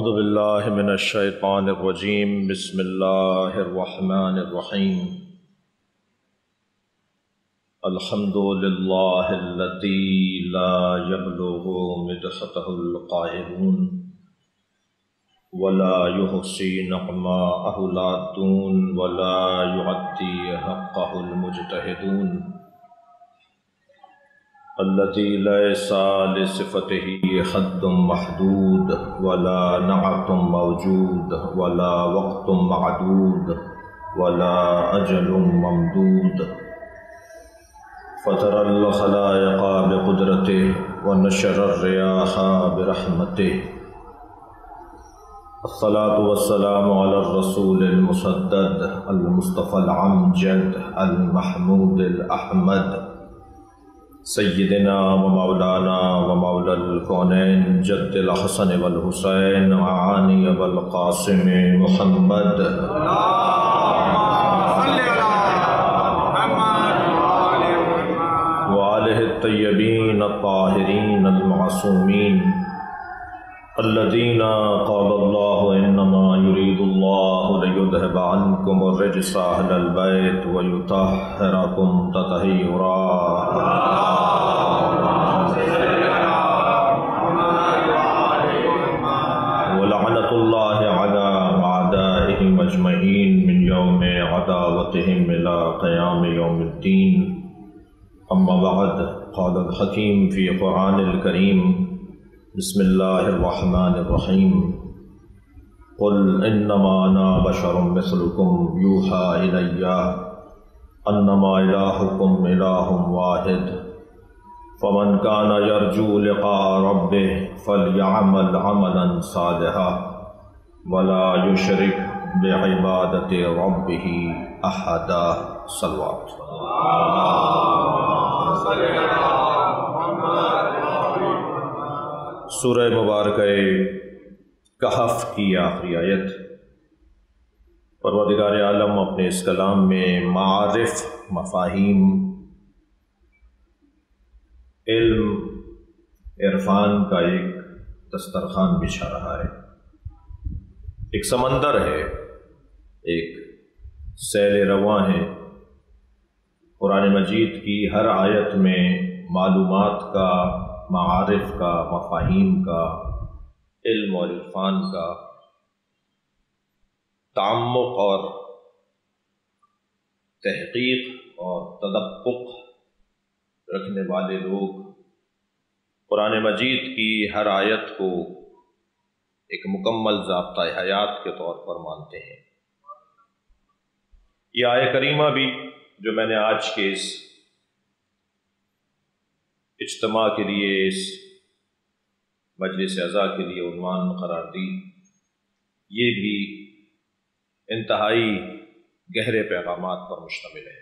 اعوذ باللہ من الشیطان الرجیم بسم اللہ الرحمن الرحیم الحمد للہ الذی لا یبلغ مدحتہ القائلون ولا یحصی نعماءہ العادون ولا یعدی حقہ المجتہدون الذي ليس لصفته حد محدود ولا نعت موجود ولا وقت معدود ولا أجل ممدود فطر الخلائق بقدرته ونشر الرياح برحمته الصلاة والسلام على الرسول المسدد المصطفى العمجد المحمود الأحمد سیدنا و مولانا و مولا الکونین جد الحسن والحسین عانی والقاسم محمد وآلہ الطیبین الطاہرین المعصومین الذین قال اللہ انما یرید اللہ لیذہب عنکم الرجس اہل البیت ویطہرکم تطہیرا ولعنۃ اللہ علی اعدائہم اجمعین من یوم عداوتہم الی قیام یوم الدین اما بعد قال الحکیم فی قرآن الکریم بسم اللہ الرحمن الرحیم قل انما انا بشر مثلکم یوحی الی انما الہکم الہ واحد فمن کان یرجو لقاء ربہ فلیعمل عملا صالحا ولا یشرک بعبادۃ ربہ احدا صلوات سورہ مبارکہ کہف کی آخری آیت۔ پروردگار عالم اپنے اس کلام میں معارف، مفاہیم، علم، عرفان کا ایک دسترخوان بچھا رہا ہے، ایک سمندر ہے، ایک سیل رواں ہے۔ قرآن مجید کی ہر آیت میں معلومات کا، معارف کا، مفاہیم کا، علم اور عرفان کا تعمق اور تحقیق اور تدقق رکھنے والے لوگ قرآن مجید کی ہر آیت کو ایک مکمل ضابطۂ حیات کے طور پر مانتے ہیں۔ یہ آیہ کریمہ بھی جو میں نے آج کے اس اجتماع کے لیے، اس مجلس اعزاء کے لیے عنوان قرار دی، یہ بھی انتہائی گہرے پیغامات پر مشتمل ہے۔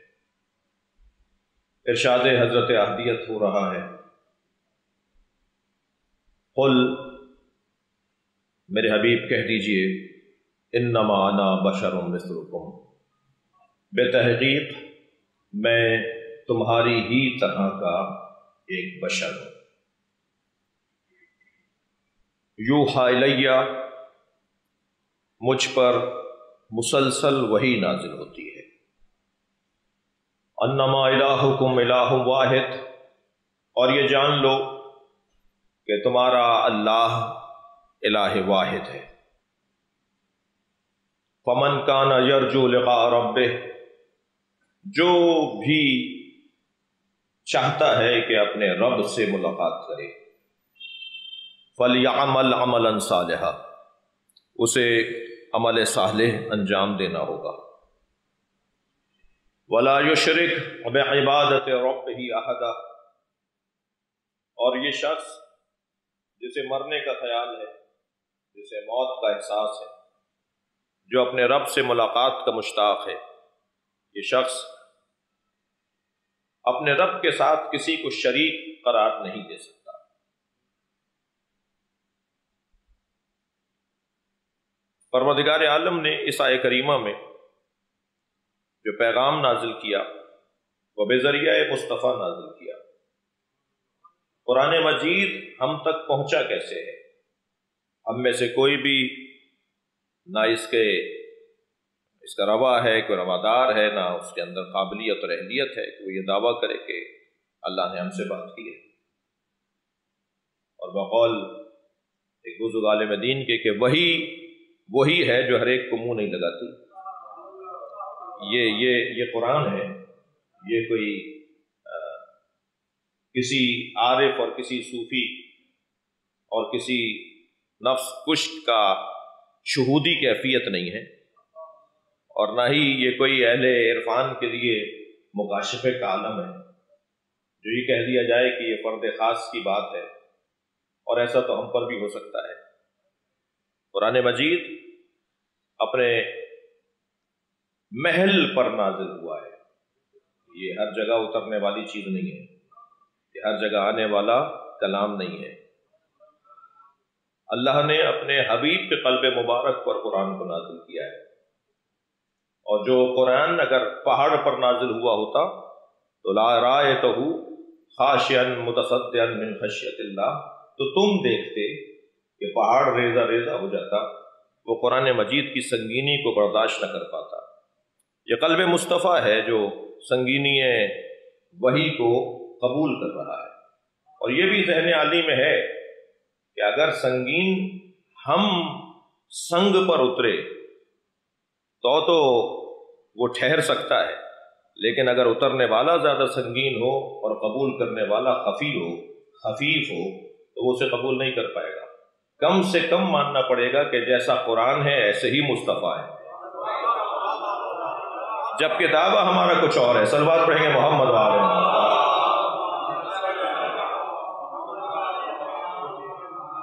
ارشاد حضرت احدیت ہو رہا ہے، قل، میرے حبیب کہہ دیجئے، انما انا بشر مثلکم، بے تحقیق میں تمہاری ہی طرح کا ایک بشر ہوں۔ یوحی الیہ، مجھ پر مسلسل وحی نازل ہوتی ہے۔ انما الہکم الہ واحد، اور یہ جان لو کہ تمہارا اللہ الہ واحد ہے۔ فمن کان یرجو لقاء ربہ، جو بھی چاہتا ہے کہ اپنے رب سے ملاقات کرے، فَلْيَعْمَلْ عَمَلًا صَالِحًا، اسے عمل صالح انجام دینا ہوگا۔ وَلَا يُشْرِكْ بِعِبَادَةِ رَبِّهِ أَحَدًا، اور یہ شخص جسے مرنے کا خیال ہے، جسے موت کا احساس ہے، جو اپنے رب سے ملاقات کا مشتاق ہے، یہ شخص اپنے رب کے ساتھ کسی کو شریک قرار نہیں دے سکتا۔ پروردگار عالم نے اس آیہ کریمہ میں جو پیغام نازل کیا وہ بذریعہ مصطفیٰ نازل کیا۔ قرآن مجید ہم تک پہنچا کیسے ہے؟ ہم میں سے کوئی بھی نہ اس کا روا ہے، کوئی روادار ہے، نہ اس کے اندر قابلیت اور اہلیت ہے کہ وہ یہ دعویٰ کرے کہ اللہ نے ہم سے بات کی ہے۔ اور بقول ایک بزرگ عالم دین کے کہ وہی ہے جو ہر ایک کو منہ نہیں لگاتی۔ یہ قرآن ہے، یہ کوئی کسی عارف اور کسی صوفی اور کسی نفس کشت کا شہودی کیفیت نہیں ہے، اور نہ ہی یہ کوئی اہل عرفان کے لیے مکاشفے کا عالم ہے جو یہ کہہ دیا جائے کہ یہ فرد خاص کی بات ہے، اور ایسا تو ہم پر بھی ہو سکتا ہے۔ قرآن مجید اپنے محل پر نازل ہوا ہے، یہ ہر جگہ اترنے والی چیز نہیں ہے، یہ ہر جگہ آنے والا کلام نہیں ہے۔ اللہ نے اپنے حبیب کے قلب مبارک پر قرآن کو نازل کیا ہے، اور جو قرآن اگر پہاڑ پر نازل ہوا ہوتا تو لا رأیتہ خاشعا متصدعا من خشیۃ اللہ، تو تم دیکھتے کہ پہاڑ ریزہ ریزہ ہو جاتا، وہ قرآن مجید کی سنگینی کو برداشت نہ کر پاتا۔ یہ قلب مصطفیٰ ہے جو سنگینی وحی کو قبول کر رہا ہے، اور یہ بھی ذہن عالی میں ہے کہ اگر سنگین ہم سنگ پر اترے تو وہ ٹھہر سکتا ہے، لیکن اگر اترنے والا زیادہ سنگین ہو اور قبول کرنے والا خفیف ہو تو وہ اسے قبول نہیں کر پائے گا۔ کم سے کم ماننا پڑے گا کہ جیسا قرآن ہے ایسے ہی مصطفیٰ ہے، جبکہ دعویٰ ہمارا کچھ اور ہے۔ صلوات پڑھیں گے محمد وآلہ محمد۔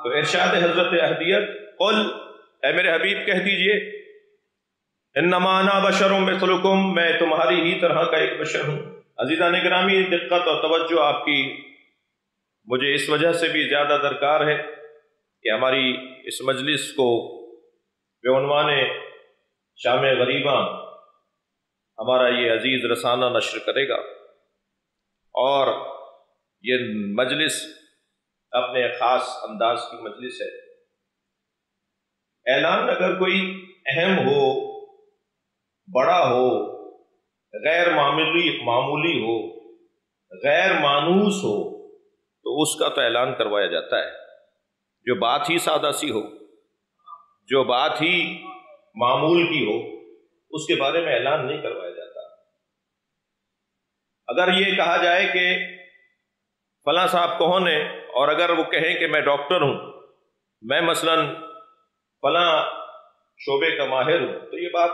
تو ارشاد حضرت احدیت، قل، اے میرے حبیب کہہ دیجئے، انما انا بشر مثلکم، میں تمہاری ہی طرح کا ایک بشر ہوں۔ عزیزان گرامی، دقت اور توجہ آپ کی مجھے اس وجہ سے بھی زیادہ درکار ہے کہ ہماری اس مجلس کو بعنوان شام غریباں ہمارا یہ عزیز رسانہ نشر کرے گا، اور یہ مجلس اپنے خاص انداز کی مجلس ہے۔ اعلان اگر کوئی اہم ہو، بڑا ہو، غیر معمولی ہو، غیر مانوس ہو، تو اس کا تو اعلان کروایا جاتا ہے۔ جو بات ہی سادہ سی ہو، جو بات ہی معمول کی ہو، اس کے بارے میں اعلان نہیں کروایا جاتا۔ اگر یہ کہا جائے کہ فلاں صاحب کون ہے، اور اگر وہ کہیں کہ میں ڈاکٹر ہوں، میں مثلا فلاں شعبے کا ماہر ہوں، تو یہ بات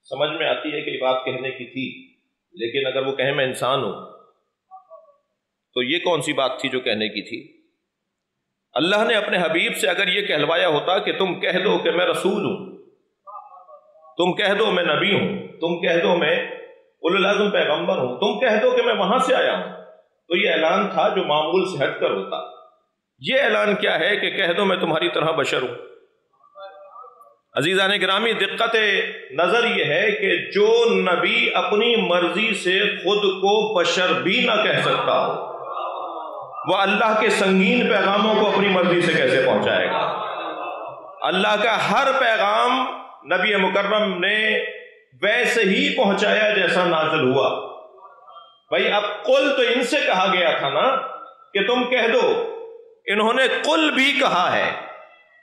سمجھ میں آتی ہے کہ یہ بات کہنے کی تھی، لیکن اگر وہ کہیں میں انسان ہوں، تو یہ کون سی بات تھی جو کہنے کی تھی؟ اللہ نے اپنے حبیب سے اگر یہ کہلوایا ہوتا کہ تم کہہ دو کہ میں رسول ہوں، تم کہہ دو میں نبی ہوں، تم کہہ دو میں اولو العزم پیغمبر ہوں، تم کہہ دو کہ میں وہاں سے آیا ہوں، تو یہ اعلان تھا جو معمول سے ہٹ کر ہوتا۔ یہ اعلان کیا ہے کہ کہہ دو میں تمہاری طرح بشر ہوں۔ عزیزان گرامی، دقت نظر یہ ہے کہ جو نبی اپنی مرضی سے خود کو بشر بھی نہ کہہ سکتا ہو، وہ اللہ کے سنگین پیغاموں کو اپنی مرضی سے کیسے پہنچائے گا؟ اللہ کا ہر پیغام نبی مکرم نے ویسے ہی پہنچایا جیسا نازل ہوا۔ بھائی اب قل تو ان سے کہا گیا تھا نا کہ تم کہہ دو، انہوں نے قل بھی کہا ہے۔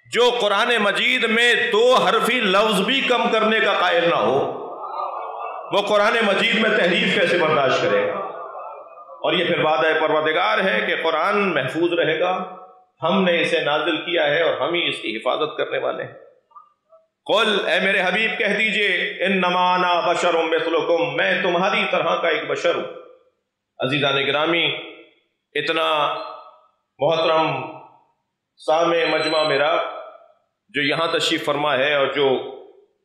جو قرآن مجید میں 2 حرفی لفظ بھی کم کرنے کا قائل نہ ہو، وہ قرآن مجید میں تحریف کیسے برداشت کرے گا؟ اور یہ پھر وعدہ پروردگار ہے کہ قرآن محفوظ رہے گا، ہم نے اسے نازل کیا ہے اور ہم ہی اس کی حفاظت کرنے والے ہیں۔ قل، اے میرے حبیب کہہ دیجئے، انما انا بشر مثلکم، میں تمہاری طرح کا ایک بشر ہوں۔ عزیزان گرامی، اتنا محترم سامع مجمع میرا جو یہاں تشریف فرما ہے اور جو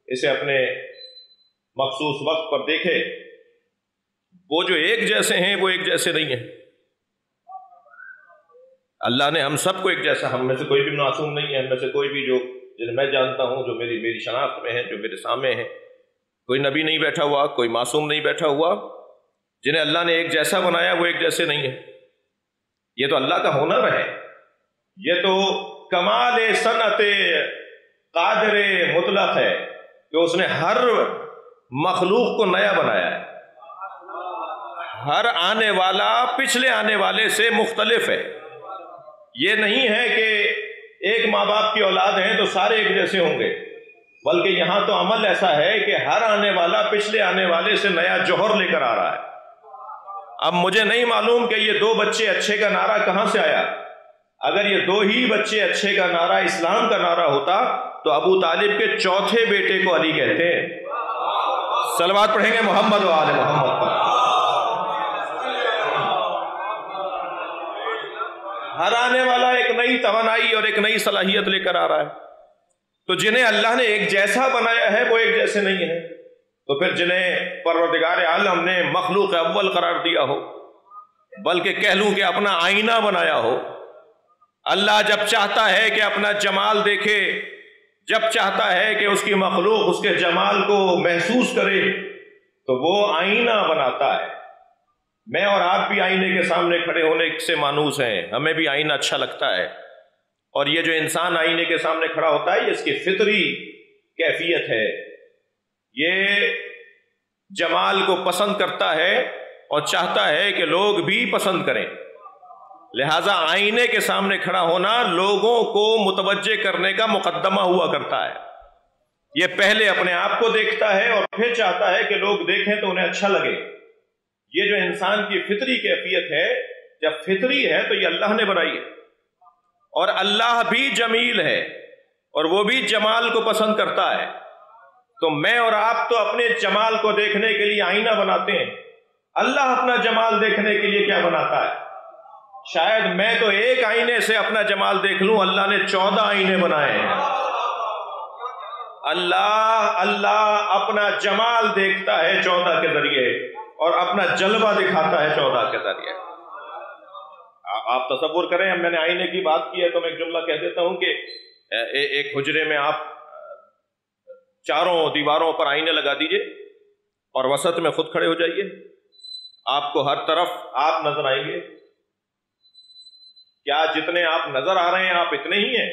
اسے اپنے مخصوص وقت پر دیکھے، وہ جو ایک جیسے ہیں وہ ایک جیسے نہیں ہیں۔ اللہ نے ہم سب کو ایک جیسا، ہم میں سے کوئی بھی معصوم نہیں ہے، ہم میں سے کوئی بھی جو جنہیں میں جانتا ہوں، جو میری شناخت میں ہیں، جو میرے سامنے ہیں، کوئی نبی نہیں بیٹھا ہوا، کوئی معصوم نہیں بیٹھا ہوا۔ جنہیں اللہ نے ایک جیسا بنایا وہ ایک جیسے نہیں ہے۔ یہ تو اللہ کا ہنر ہے، یہ تو کمال صنعت قادر مطلق ہے کہ اس نے ہر مخلوق کو نیا بنایا ہے. ہر آنے والا پچھلے آنے والے سے مختلف ہے. یہ نہیں ہے کہ ایک ماں باپ کی اولاد ہیں تو سارے ایک جیسے ہوں گے، بلکہ یہاں تو عمل ایسا ہے کہ ہر آنے والا پچھلے آنے والے سے نیا جوہر لے کر آ رہا ہے. اب مجھے نہیں معلوم کہ یہ 2 بچے اچھے کا نعرہ کہاں سے آیا. اگر یہ 2 ہی بچے اچھے کا نعرہ اسلام کا نعرہ ہوتا تو ابو طالب کے چوتھے بیٹے کو علی کہتے ہیں. صلوات پڑھیں گے محمد و آل محمد پر. ہر آنے والا ایک نئی توانائی اور ایک نئی صلاحیت لے کر آ رہا ہے. تو جنہیں اللہ نے ایک جیسا بنایا ہے وہ ایک جیسے نہیں ہے. تو پھر جنہیں پروردگار عالم نے مخلوق اول قرار دیا ہو، بلکہ کہہ لوں کہ اپنا آئینہ بنایا ہو. اللہ جب چاہتا ہے کہ اپنا جمال دیکھے، جب چاہتا ہے کہ اس کی مخلوق اس کے جمال کو محسوس کرے، تو وہ آئینہ بناتا ہے. میں اور آپ بھی آئینے کے سامنے کھڑے ہونے سے مانوس ہیں، ہمیں بھی آئینہ اچھا لگتا ہے. اور یہ جو انسان آئینے کے سامنے کھڑا ہوتا ہے یہ اس کی فطری کیفیت ہے. یہ جمال کو پسند کرتا ہے اور چاہتا ہے کہ لوگ بھی پسند کریں. لہٰذا آئینے کے سامنے کھڑا ہونا لوگوں کو متوجہ کرنے کا مقدمہ ہوا کرتا ہے. یہ پہلے اپنے آپ کو دیکھتا ہے اور پھر چاہتا ہے کہ لوگ دیکھیں تو انہیں اچھا لگے. یہ جو انسان کی فطری کیفیت ہے، جب فطری ہے تو یہ اللہ نے بنائی ہے. اور اللہ بھی جمیل ہے اور وہ بھی جمال کو پسند کرتا ہے. تو میں اور آپ تو اپنے جمال کو دیکھنے کے لیے آئینہ بناتے ہیں. اللہ اپنا جمال دیکھنے کے لیے کیا بناتا ہے؟ شاید میں تو ایک آئینے سے اپنا جمال دیکھ لوں، اللہ نے 14 آئینے بنائے ہیں. اللہ اپنا جمال دیکھتا ہے 14 کے ذریعے اور اپنا جلوہ دکھاتا ہے 14 کے ذریعے. آپ تصور کریں، میں نے آئینے کی بات کی ہے تو میں ایک جملہ کہہ دیتا ہوں کہ ایک حجرے میں آپ چاروں دیواروں پر آئینے لگا دیجئے اور وسط میں خود کھڑے ہو جائیے. آپ کو ہر طرف آپ نظر آئیں گے. کیا جتنے آپ نظر آ رہے ہیں آپ اتنے ہی ہیں؟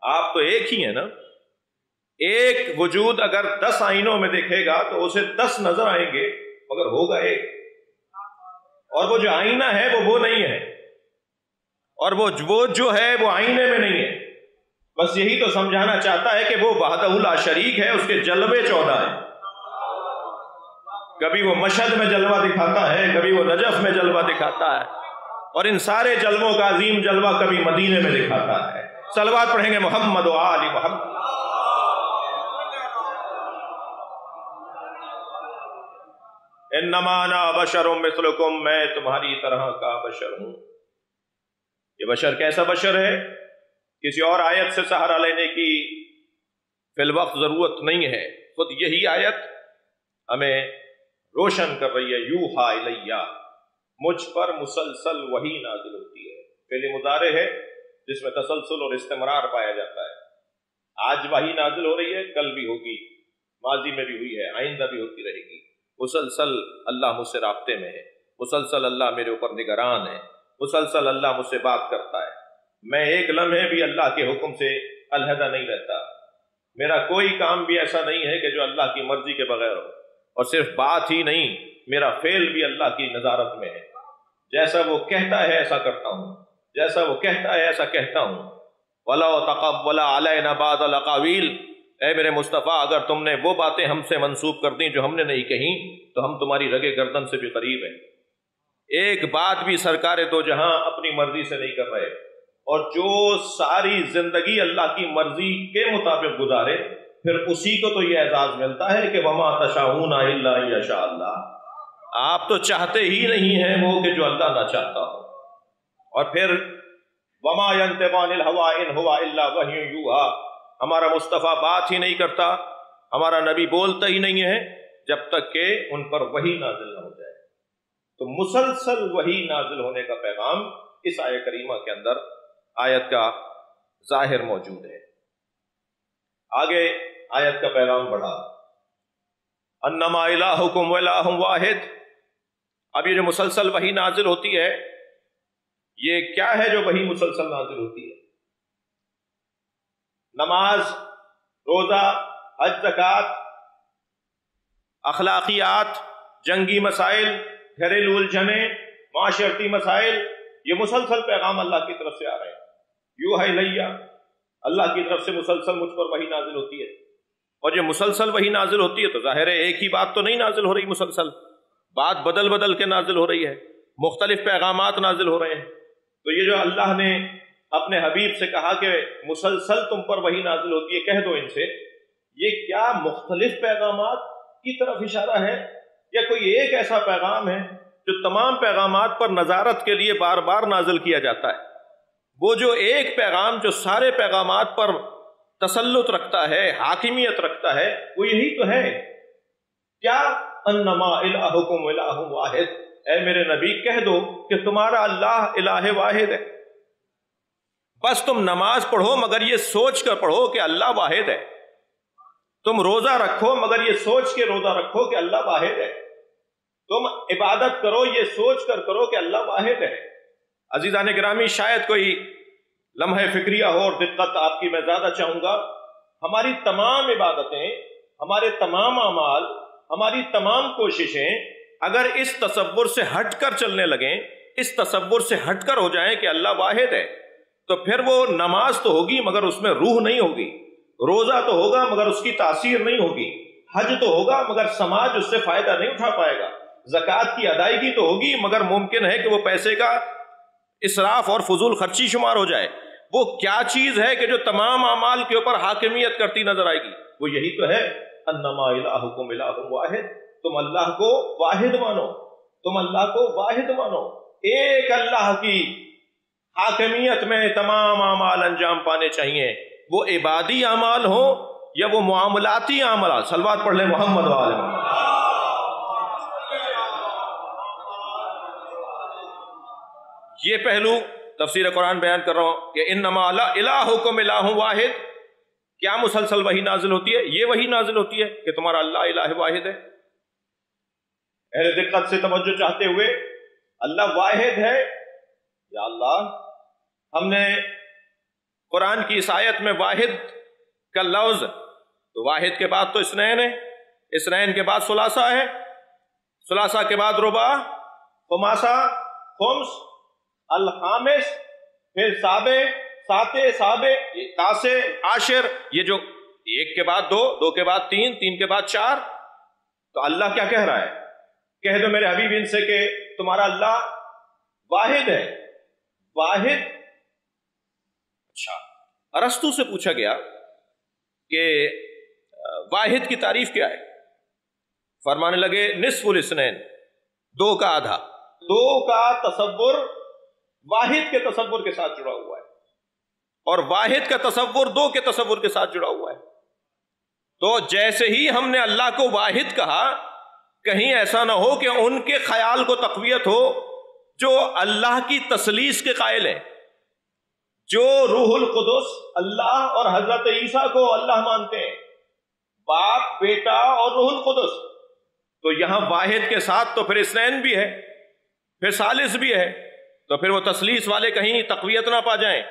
آپ تو ایک ہی ہیں نا. ایک وجود اگر 10 آئینوں میں دیکھے گا تو اسے 10 نظر آئیں گے، مگر ہوگا ایک. اور وہ جو آئینہ ہے وہ نہیں ہے، اور وہ جو ہے وہ آئینے میں نہیں ہے. بس یہی تو سمجھانا چاہتا ہے کہ وہ وحدہ لا شریک ہے. اس کے جلوے 14 ہیں. کبھی وہ مشہد میں جلوہ دکھاتا ہے، کبھی وہ نجف میں جلوہ دکھاتا ہے، اور ان سارے جلووں کا عظیم جلوہ کبھی مدینے میں دکھاتا ہے. صلوات پڑھیں گے محمد و آل محمد. انما انا بشر مثلکم، میں تمہاری طرح کا بشر ہوں. یہ بشر کیسا بشر ہے؟ کسی اور آیت سے سہارا لینے کی فی الوقت ضرورت نہیں ہے. خود یہی آیت ہمیں روشن کر رہی ہے. یوحا الیہ، مجھ پر مسلسل وحی نازل ہوتی ہے. فعل مضارع ہے جس میں تسلسل اور استمرار پایا جاتا ہے. آج وحی نازل ہو رہی ہے، کل بھی ہوگی، ماضی میں بھی ہوئی ہے، آئندہ بھی ہوتی رہے گی. مسلسل اللہ مجھ سے رابطے میں ہے، مسلسل اللہ میرے اوپر نگران ہے، مسلسل اللہ مجھ سے بات کرتا ہے. میں ایک لمحے بھی اللہ کے حکم سے علیحدہ نہیں رہتا. میرا کوئی کام بھی ایسا نہیں ہے کہ جو اللہ کی مرضی کے بغیر ہو. اور صرف بات ہی نہیں، میرا فعل بھی اللہ کی نظارت میں ہے. جیسا وہ کہتا ہے ایسا کرتا ہوں، جیسا وہ کہتا ہے ایسا کہتا ہوں. وَلَوْ تَقَبَّلَ عَلَيْنَا بَعْضَ الْأَقَاوِيلِ، اے میرے مصطفیٰ اگر تم نے وہ باتیں ہم سے منسوب کر دیں جو ہم نے نہیں کہیں تو ہم تمہاری رگے گردن سے بھی قریب ہیں. ایک بات بھی سرکار دو جہاں اپنی مرضی سے نہیں کر رہے، اور جو ساری زندگی اللہ کی مرضی کے مطابق گزارے پھر اسی کو تو یہ اعزاز ملتا ہے کہ وَمَا تَشَاءُونَ إِلَّا أَن يَشَاءَ اللَّهُ. آپ تو چاہتے ہی نہیں ہیں وہ کہ جو اللہ نہ چاہتا ہو. اور پھر وَمَا يَنطِقُ عَنِ الْهَوَىٰ إِنْ هُوَ إِلَّا وَحْيٌ يُوحَىٰ، ہمارا مصطفیٰ بات ہی نہیں کرتا، ہمارا نبی بولتا ہی نہیں ہے جب تک کہ ان پر وحی نازل نہ ہو جائے. تو مسلسل وحی نازل ہونے کا پیغام اس آیت کریمہ کے اندر آیت کا ظاہر موجود ہے. آگے آیت کا پیغام بڑھا، انما الہکم الہ واحد. اب یہ جو مسلسل وحی نازل ہوتی ہے یہ کیا ہے جو وہی مسلسل نازل ہوتی ہے؟ نماز، روزہ، حج، زکوٰۃ، اخلاقیات، جنگی مسائل، گھریلو الجھنیں، معاشرتی مسائل، یہ مسلسل پیغام اللہ کی طرف سے آ رہے ہیں۔ یوحی الیہ، اللہ کی طرف سے مسلسل مجھ پر وحی نازل ہوتی ہے۔ اور یہ مسلسل وحی نازل ہوتی ہے تو ظاہر ہے ایک ہی بات تو نہیں نازل ہو رہی، مسلسل بات بدل بدل کے نازل ہو رہی ہے، مختلف پیغامات نازل ہو رہے ہیں۔ تو یہ جو اللہ نے اپنے حبیب سے کہا کہ مسلسل تم پر وحی نازل ہوتی ہے، کہہ دو ان سے، یہ کیا مختلف پیغامات کی طرف اشارہ ہے یا کوئی ایک ایسا پیغام ہے جو تمام پیغامات پر نظارت کے لیے بار بار نازل کیا جاتا ہے؟ وہ جو ایک پیغام جو سارے پیغامات پر تسلط رکھتا ہے، حاکمیت رکھتا ہے، وہ یہی تو ہے۔ کیا انما الہکم الہ واحد، اے میرے نبی کہہ دو کہ تمہارا اللہ الہ واحد ہے۔ بس تم نماز پڑھو مگر یہ سوچ کر پڑھو کہ اللہ واحد ہے، تم روزہ رکھو مگر یہ سوچ کے روزہ رکھو کہ اللہ واحد ہے، تم عبادت کرو یہ سوچ کر کرو کہ اللہ واحد ہے۔ عزیزان گرامی، شاید کوئی لمحہ فکریہ ہو اور دقت آپ کی میں زیادہ چاہوں گا، ہماری تمام عبادتیں، ہمارے تمام اعمال، ہماری تمام کوششیں اگر اس تصور سے ہٹ کر چلنے لگیں، اس تصور سے ہٹ کر ہو جائیں کہ اللہ واحد ہے، تو پھر وہ نماز تو ہوگی مگر اس میں روح نہیں ہوگی، روزہ تو ہوگا مگر اس کی تاثیر نہیں ہوگی، حج تو ہوگا مگر سماج اس سے فائدہ نہیں اٹھا پائے گا، زکوٰۃ کی ادائیگی تو ہوگی مگر ممکن ہے کہ وہ پیسے کا اسراف اور فضول خرچی شمار ہو جائے۔ وہ کیا چیز ہے کہ جو تمام اعمال کے اوپر حاکمیت کرتی نظر آئے گی؟ وہ یہی تو ہے، انما الہکم الہ واحد، تم اللہ کو واحد مانو، تم اللہ کو واحد مانو، ایک اللہ کی حاکمیت میں تمام اعمال انجام پانے چاہیے، وہ عبادی اعمال ہوں یا وہ معاملاتی اعمال۔ صلوات پڑھ لیں محمد وآلہ محمد۔ یہ پہلو تفسیر قرآن بیان کر رہا ہوں کہ انما الہکم الہ واحد، کیا مسلسل وحی نازل ہوتی ہے؟ یہ وحی نازل ہوتی ہے کہ تمہارا اللہ الہ واحد ہے۔ اہل دقت سے توجہ چاہتے ہوئے، اللہ واحد ہے، یا اللہ ہم نے قرآن کی اس آیت میں واحد کا لفظ، تو واحد کے بعد تو اثنین ہے، اثنین کے بعد ثلاثہ ہے، ثلاثہ کے بعد رباع، خماسہ، خمس، الخامس، پھر سابع، ساتع، سابع، تاسع، عاشر، یہ جو ایک کے بعد دو، دو کے بعد تین، تین کے بعد چار۔ تو اللہ کیا کہہ رہا ہے؟ کہہ دو میرے حبیب ان سے کہ تمہارا اللہ واحد ہے، واحد۔ اچھا، ارسطو سے پوچھا گیا کہ واحد کی تعریف کیا ہے؟ فرمانے لگے نصف الاثنین، دو کا آدھا، دو کا تصور واحد کے تصور کے ساتھ جڑا ہوا ہے، اور واحد کا تصور دو کے تصور کے ساتھ جڑا ہوا ہے۔ تو جیسے ہی ہم نے اللہ کو واحد کہا، کہیں ایسا نہ ہو کہ ان کے خیال کو تقویت ہو جو اللہ کی تثلیث کے قائل ہیں، جو روح القدس اللہ اور حضرت عیسیٰ کو اللہ مانتے ہیں، باپ، بیٹا اور روح القدس۔ تو یہاں واحد کے ساتھ تو پھر اثنین بھی ہے، پھر ثالث بھی ہے، تو پھر وہ تثلیث والے کہیں تقویت نہ پا جائیں۔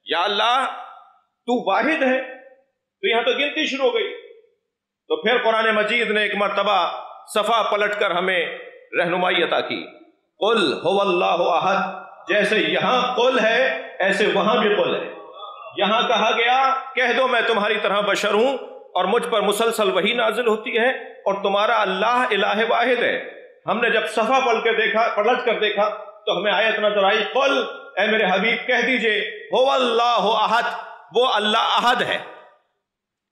یا اللہ تو واحد ہے، تو یہاں تو گنتی شروع ہو گئی۔ تو پھر قرآن مجید نے ایک مرتبہ صفحہ پلٹ کر ہمیں رہنمائی عطا کی، قل هو اللہ احد، جیسے یہاں قل ہے ایسے وہاں بھی قل ہے۔ یہاں کہا گیا کہہ دو میں تمہاری طرح بشر ہوں اور مجھ پر مسلسل وحی نازل ہوتی ہے اور تمہارا اللہ الہ واحد ہے۔ ہم نے جب صفحہ پلٹ کر دیکھا تو ہمیں آیت نظر آئی، قل، اے میرے حبیب کہہ دیجئے، هو اللہ احد، وہ اللہ احد ہے،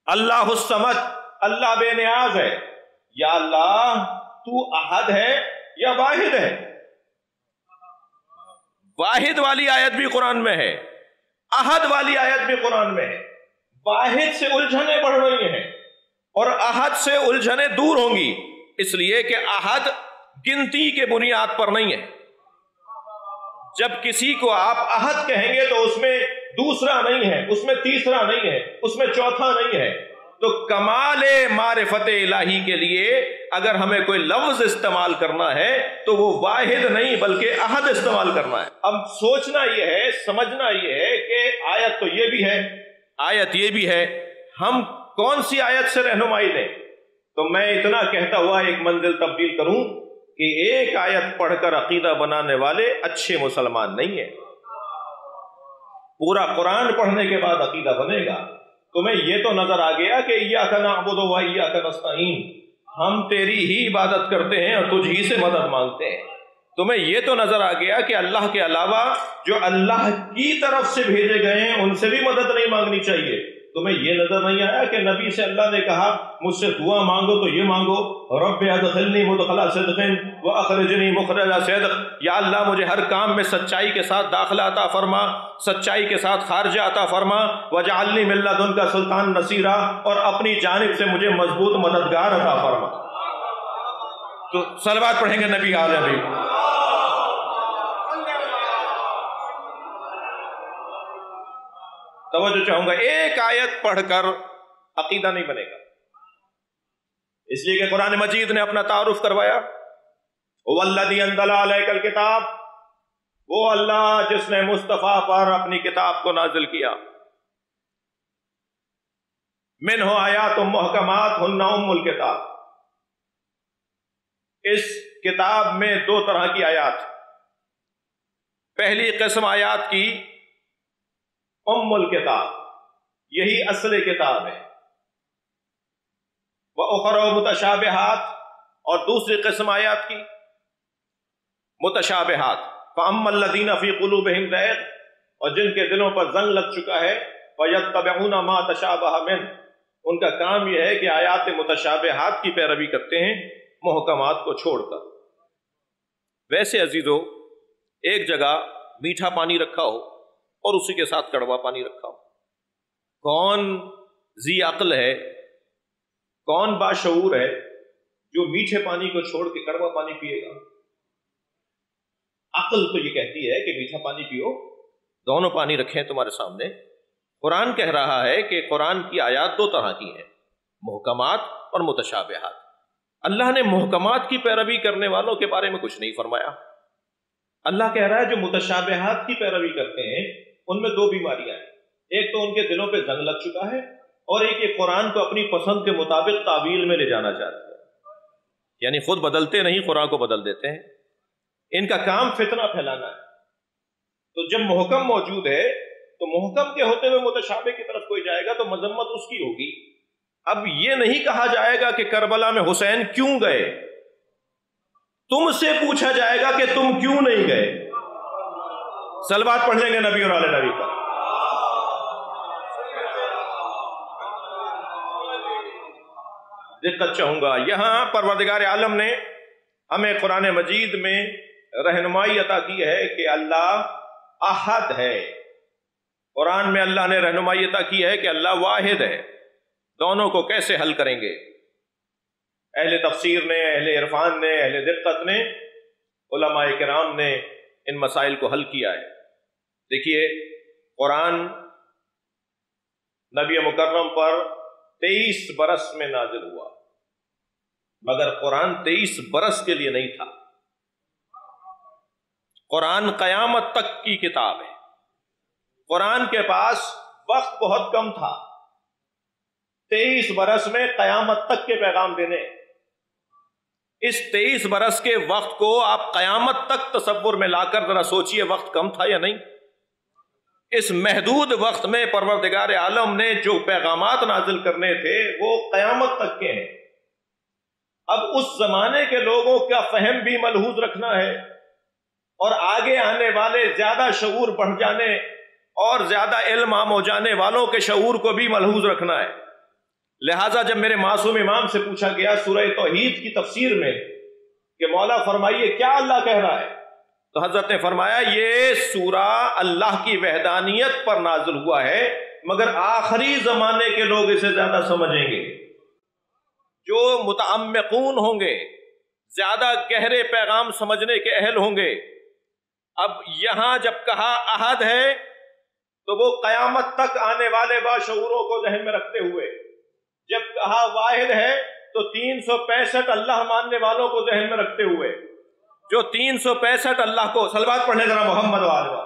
اللہ الصمد، اللہ بے نیاز ہے۔ یا اللہ تو احد ہے یا واحد ہے؟ واحد والی آیت بھی قرآن میں ہے، احد والی آیت بھی قرآن میں ہے۔ واحد سے الجھنیں بڑھ رہی ہیں اور احد سے الجھنیں دور ہوں گی، اس لیے کہ احد گنتی کے بنیاد پر نہیں ہے۔ جب کسی کو آپ احد کہیں گے تو اس میں دوسرا نہیں ہے، اس میں تیسرا نہیں ہے، اس میں چوتھا نہیں ہے۔ تو کمال معرفت الہی کے لیے اگر ہمیں کوئی لفظ استعمال کرنا ہے تو وہ واحد نہیں بلکہ احد استعمال کرنا ہے۔ اب سوچنا یہ ہے، سمجھنا یہ ہے کہ آیت تو یہ بھی ہے، آیت یہ بھی ہے، ہم کون سی آیت سے رہنمائی لیں؟ تو میں اتنا کہتا ہوا ایک منزل تبدیل کروں کہ ایک آیت پڑھ کر عقیدہ بنانے والے اچھے مسلمان نہیں ہیں۔ پورا قرآن پڑھنے کے بعد عقیدہ بنے گا۔ تمہیں یہ تو نظر آ گیا کہ ایاک نعبد و ایاک نستعین، ہم تیری ہی عبادت کرتے ہیں اور تجھ ہی سے مدد مانگتے ہیں۔ تمہیں یہ تو نظر آ گیا کہ اللہ کے علاوہ جو اللہ کی طرف سے بھیجے گئے ہیں ان سے بھی مدد نہیں مانگنی چاہیے۔ تمہیں یہ نظر نہیں آیا کہ نبی سے اللہ نے کہا مجھ سے دعا مانگو تو یہ مانگو، رب ادخلنی مدخل صدق واخرجنی مخرج صدق، یا اللہ مجھے ہر کام میں سچائی کے ساتھ داخلہ عطا فرما، سچائی کے ساتھ خارجہ عطا فرما، وجعلنی من لدنک سلطان نصیرا، اور اپنی جانب سے مجھے مضبوط مددگار عطا فرما۔ تو صلوات پڑھیں گے نبی آل نبی۔ توجہ چاہوں گا، ایک آیت پڑھ کر عقیدہ نہیں بنے گا، اس لیے کہ قرآن مجید نے اپنا تعارف کروایا، والذی انزل علیک الکتاب، وہ اللہ جس نے مصطفیٰ پر اپنی کتاب کو نازل کیا، منہ آیات محکمات ہن ام الکتاب، اس کتاب میں دو طرح کی آیات، پہلی قسم آیات کی ام الکتاب، یہی اصل کتاب ہے، وَأُخَرَ مُتَشَابِهَاتٌ، اور دوسری قسم آیات کی متشابہات، فَأَمَّا الَّذِينَ فِي قُلُوبِهِمْ زَيْغٌ، اور جن کے دلوں پر زنگ لگ چکا ہے، فَيَتَّبِعُونَ مَا تَشَابَهَ مِنْهُ، ان کا کام یہ ہے کہ آیات متشابہات کی پیروی کرتے ہیں محکمات کو چھوڑ کر۔ ویسے عزیزو، ایک جگہ میٹھا پانی رکھا ہو اور اسی کے ساتھ کڑوا پانی رکھا ہو، کون ذی عقل ہے، کون باشعور ہے جو میٹھے پانی کو چھوڑ کے کڑوا پانی پیے گا؟ عقل تو یہ کہتی ہے کہ میٹھا پانی پیو، دونوں پانی رکھیں تمہارے سامنے۔ قرآن کہہ رہا ہے کہ قرآن کی آیات دو طرح کی ہیں، محکمات اور متشابہات۔ اللہ نے محکمات کی پیروی کرنے والوں کے بارے میں کچھ نہیں فرمایا۔ اللہ کہہ رہا ہے جو متشابہات کی پیروی کرتے ہیں ان میں دو بیماریاں ہیں، ایک تو ان کے دلوں پہ زنگ لگ چکا ہے، اور ایک یہ قرآن کو اپنی پسند کے مطابق تعویل میں لے جانا چاہتے ہیں، یعنی خود بدلتے نہیں، قرآن کو بدل دیتے ہیں۔ ان کا کام فتنہ پھیلانا ہے۔ تو جب محکم موجود ہے تو محکم کے ہوتے ہوئے متشابہ کی طرف کوئی جائے گا تو مذمت اس کی ہوگی۔ اب یہ نہیں کہا جائے گا کہ کربلا میں حسین کیوں گئے، تم سے پوچھا جائے گا کہ تم کیوں نہیں گئے۔ صلوات پڑھ لیں گے نبی اور آل نبی کا۔ دقت چاہوں گا، یہاں پروردگار عالم نے ہمیں قرآن مجید میں رہنمائی عطا کی ہے کہ اللہ احد ہے۔ قرآن میں اللہ نے رہنمائی عطا کی ہے کہ اللہ واحد ہے۔ دونوں کو کیسے حل کریں گے؟ اہل تفسیر نے، اہل عرفان نے، اہل دقت نے، علماء کرام نے ان مسائل کو حل کیا ہے۔ دیکھیے، قرآن نبی مکرم پر 23 برس میں نازل ہوا، مگر قرآن 23 برس کے لیے نہیں تھا۔ قرآن قیامت تک کی کتاب ہے۔ قرآن کے پاس وقت بہت کم تھا، 23 برس میں قیامت تک کے پیغام دینے۔ اس 23 برس کے وقت کو آپ قیامت تک تصور میں لا کر ذرا سوچئے، وقت کم تھا یا نہیں؟ اس محدود وقت میں پروردگار عالم نے جو پیغامات نازل کرنے تھے وہ قیامت تک کے ہیں۔ اب اس زمانے کے لوگوں کا فہم بھی ملحوظ رکھنا ہے، اور آگے آنے والے زیادہ شعور بڑھ جانے اور زیادہ علم عام ہو جانے والوں کے شعور کو بھی ملحوظ رکھنا ہے۔ لہٰذا جب میرے معصوم امام سے پوچھا گیا سورہ توحید کی تفسیر میں کہ مولا فرمائیے کیا اللہ کہہ رہا ہے، تو حضرت نے فرمایا یہ سورہ اللہ کی وحدانیت پر نازل ہوا ہے، مگر آخری زمانے کے لوگ اسے زیادہ سمجھیں گے، جو متعمقون ہوں گے، زیادہ گہرے پیغام سمجھنے کے اہل ہوں گے۔ اب یہاں جب کہا احد ہے تو وہ قیامت تک آنے والے باشعوروں کو ذہن میں رکھتے ہوئے جب کہا واحد ہے تو 365 اللہ ماننے والوں کو ذہن میں رکھتے ہوئے، جو 365 اللہ کو صلوات پڑھنے ذرا محمد والے،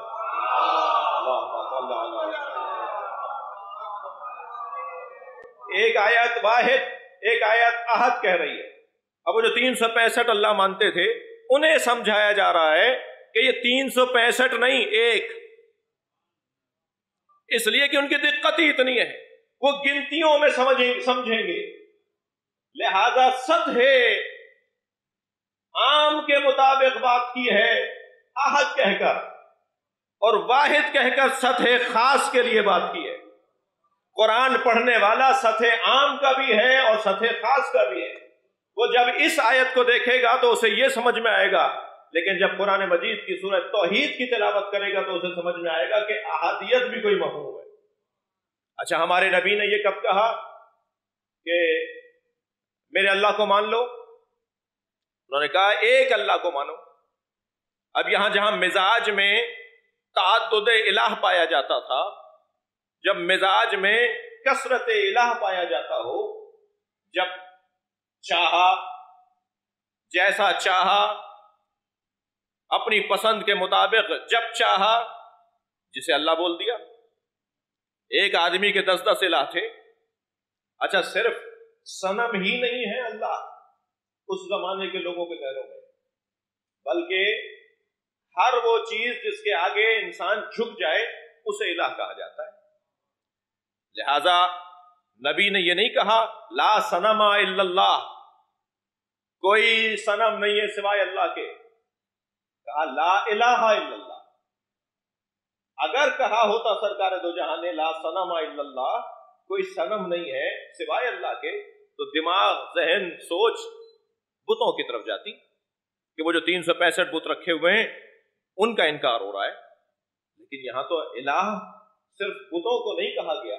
ایک آیت واحد ایک آیت احد کہہ رہی ہے۔ اب وہ جو 365 اللہ مانتے تھے انہیں سمجھایا جا رہا ہے کہ یہ 365 نہیں، ایک، اس لیے کہ ان کی دقت ہی اتنی ہے، وہ گنتیوں میں سمجھیں گے، لہذا سطح عام کے مطابق بات کی ہے احد کہہ کر، اور واحد کہہ کر سطح خاص کے لیے بات کی ہے۔ قرآن پڑھنے والا سطح عام کا بھی ہے اور سطح خاص کا بھی ہے، وہ جب اس آیت کو دیکھے گا تو اسے یہ سمجھ میں آئے گا، لیکن جب قرآن مجید کی سورہ توحید کی تلاوت کرے گا تو اسے سمجھ میں آئے گا کہ احادیت بھی کوئی مفہوم ہے۔ اچھا، ہمارے نبی نے یہ کب کہا کہ میرے اللہ کو مان لو؟ انہوں نے کہا ایک اللہ کو مانو۔ اب یہاں جہاں مزاج میں تعدد الہ پایا جاتا تھا، جب مزاج میں کثرت الہ پایا جاتا ہو، جب چاہا، جیسا چاہا، اپنی پسند کے مطابق جب چاہا، جسے اللہ بول دیا۔ ایک آدمی کے 10 الہ تھے۔ اچھا، صرف صنم ہی نہیں ہے اللہ اس زمانے کے لوگوں کے ذہنوں میں، بلکہ ہر وہ چیز جس کے آگے انسان جھک جائے اسے الہ کہا جاتا ہے۔ لہذا نبی نے یہ نہیں کہا لا صنم الا اللہ، کوئی صنم نہیں ہے سوائے اللہ کے، کہا لا الہ الا اللہ۔ اگر کہا ہوتا سرکار دو جہاں نے لا صنم الا اللہ، کوئی صنم نہیں ہے سوائے اللہ کے، تو دماغ، ذہن، سوچ بتوں کی طرف جاتی کہ وہ جو 365 بت رکھے ہوئے ہیں ان کا انکار ہو رہا ہے۔ لیکن یہاں تو الہ صرف بتوں کو نہیں کہا گیا۔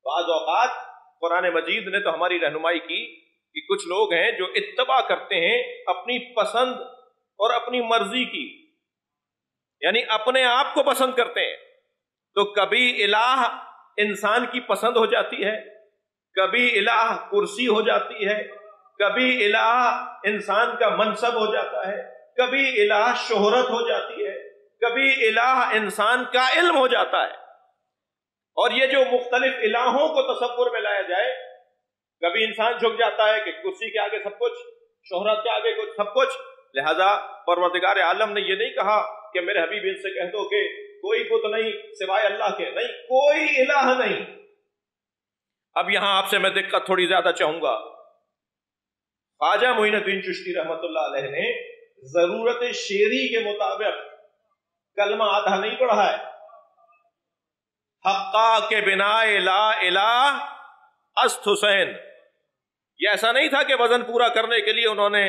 بعض اوقات قرآن مجید نے تو ہماری رہنمائی کی کہ کچھ لوگ ہیں جو اتباع کرتے ہیں اپنی پسند اور اپنی مرضی کی، یعنی اپنے آپ کو پسند کرتے ہیں، تو کبھی الہ انسان کی پسند ہو جاتی ہے، کبھی الہ کرسی ہو جاتی ہے، کبھی الہ انسان کا منصب ہو جاتا ہے، کبھی الہ شہرت ہو جاتی ہے، کبھی الہ انسان کا علم ہو جاتا ہے۔ اور یہ جو مختلف الہوں کو تصور میں لایا جائے، کبھی انسان جھک جاتا ہے کہ کرسی کے آگے سب کچھ، شہرت کے آگے کچھ سب کچھ، لہذا پروردگار عالم نے یہ نہیں کہا کہ میرے حبیب ان سے کہہ دو کہ کوئی بت نہیں سوائے اللہ کے، نہیں، کوئی الہ نہیں۔ اب یہاں آپ سے میں دقت تھوڑی زیادہ چاہوں گا۔ خواجہ معین الدین چشتی رحمت اللہ علیہ نے ضرورت شعری کے مطابق کلمہ آدھا نہیں پڑھا ہے، حقا کے بنا لا الہ است حسین۔ یہ ایسا نہیں تھا کہ وزن پورا کرنے کے لیے انہوں نے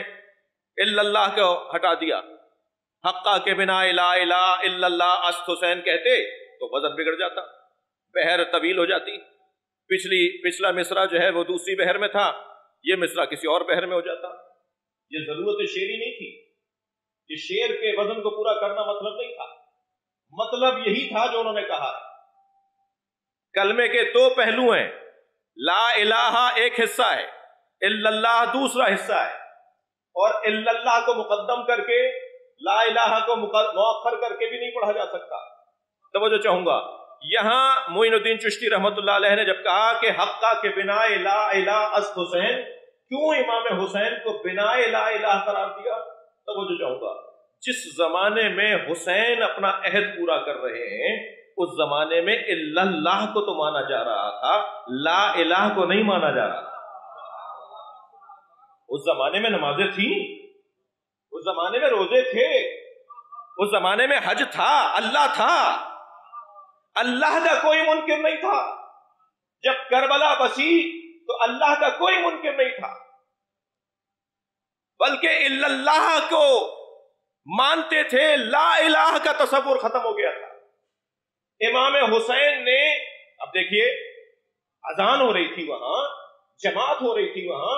الا اللہ کو ہٹا دیا۔ حقا کے بنا لا الہ الا اللہ است حسین کہتے تو وزن بگڑ جاتا، بحر طویل ہو جاتی، پچھلا مصرع جو ہے وہ دوسری بحر میں تھا، یہ مصرع کسی اور بحر میں ہو جاتا۔ یہ ضرورت شعری نہیں تھی، یہ شعر کے وزن کو پورا کرنا مطلب نہیں تھا، مطلب یہی تھا جو انہوں نے کہا ہے۔ کلمے کے دو پہلو ہیں، لا الہ ایک حصہ ہے، الا اللہ دوسرا حصہ ہے، اور الا اللہ کو مقدم کر کے لا الہ کو مؤخر کر کے بھی نہیں پڑھا جا سکتا۔ توجہ چاہوں گا، یہاں معین الدین چشتی رحمت اللہ علیہ نے جب کہا کہ حقا کے بنا لا الہ است حسین، کیوں امام حسین کو بنا لا الہ قرار دیا؟ توجہ چاہوں گا، جس زمانے میں حسین اپنا عہد پورا کر رہے ہیں اس زمانے میں الا اللہ کو تو مانا جا رہا تھا، لا الہ کو نہیں مانا جا رہا تھا۔ اس زمانے میں نمازیں تھیں، اس زمانے میں روزے تھے، اس زمانے میں حج تھا، اللہ تھا، اللہ کا کوئی منکر نہیں تھا۔ جب کربلا بسی تو اللہ کا کوئی منکر نہیں تھا، بلکہ الا اللہ کو مانتے تھے، لا الہ کا تصور ختم ہو گیا تھا۔ امام حسین نے، اب دیکھیے، اذان ہو رہی تھی وہاں، جماعت ہو رہی تھی وہاں،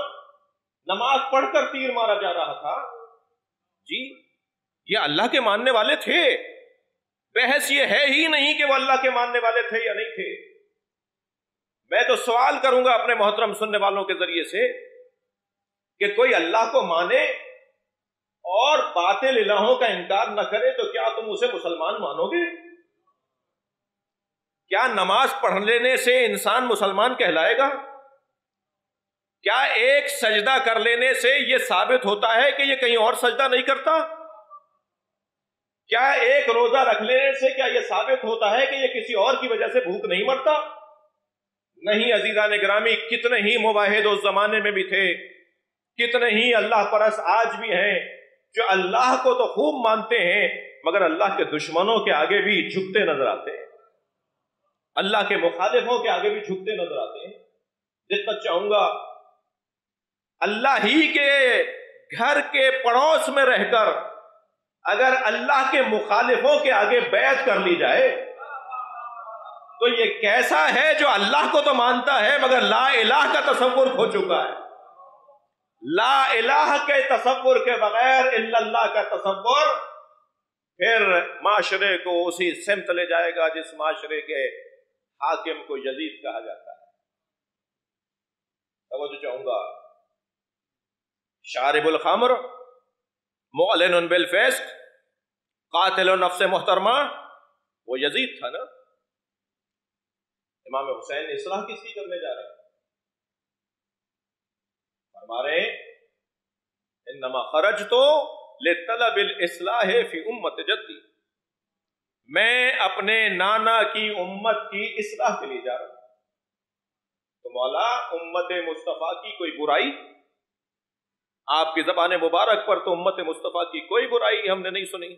نماز پڑھ کر تیر مارا جا رہا تھا، جی یہ اللہ کے ماننے والے تھے، بحث یہ ہے ہی نہیں کہ وہ اللہ کے ماننے والے تھے یا نہیں تھے۔ میں تو سوال کروں گا اپنے محترم سننے والوں کے ذریعے سے کہ کوئی اللہ کو مانے اور باطل الہوں کا انکار نہ کرے تو کیا تم اسے مسلمان مانو گے؟ کیا نماز پڑھ لینے سے انسان مسلمان کہلائے گا؟ کیا ایک سجدہ کر لینے سے یہ ثابت ہوتا ہے کہ یہ کہیں اور سجدہ نہیں کرتا؟ کیا ایک روزہ رکھ لینے سے کیا یہ ثابت ہوتا ہے کہ یہ کسی اور کی وجہ سے بھوک نہیں مرتا؟ نہیں عزیزان گرامی، کتنے ہی مواحد اس زمانے میں بھی تھے، کتنے ہی اللہ پرست آج بھی ہیں جو اللہ کو تو خوب مانتے ہیں مگر اللہ کے دشمنوں کے آگے بھی جھکتے نظر آتے ہیں، اللہ کے مخالفوں کے آگے بھی جھکتے نظر آتے ہیں۔ جتنا چاہوں گا اللہ ہی کے گھر کے پڑوس میں رہ کر اگر اللہ کے مخالفوں کے آگے بیعت کر لی جائے تو یہ کیسا ہے جو اللہ کو تو مانتا ہے مگر لا الہ کا تصور کھو چکا ہے۔ لا الہ کے تصور کے بغیر الا اللہ کا تصور پھر معاشرے کو اسی سمت لے جائے گا جس معاشرے کے حاکم کو یزید کہا جاتا ہے۔ توجہ چاہوں گا، شارب الخمر، معلن بالفسق، قاتل نفس محترمہ، وہ یزید تھا نا۔ امام حسین اصلاح کس کی کرنے جا رہے ہیں؟ فرما رہے ہیں انما خرجت لطلب الاصلاح فی امت جدی، میں اپنے نانا کی امت کی اصلاح کے لیے جا رہا ہوں۔ تو مولا امت مصطفیٰ کی کوئی برائی؟ آپ کی زبان مبارک پر تو امت مصطفیٰ کی کوئی برائی ہم نے نہیں سنی۔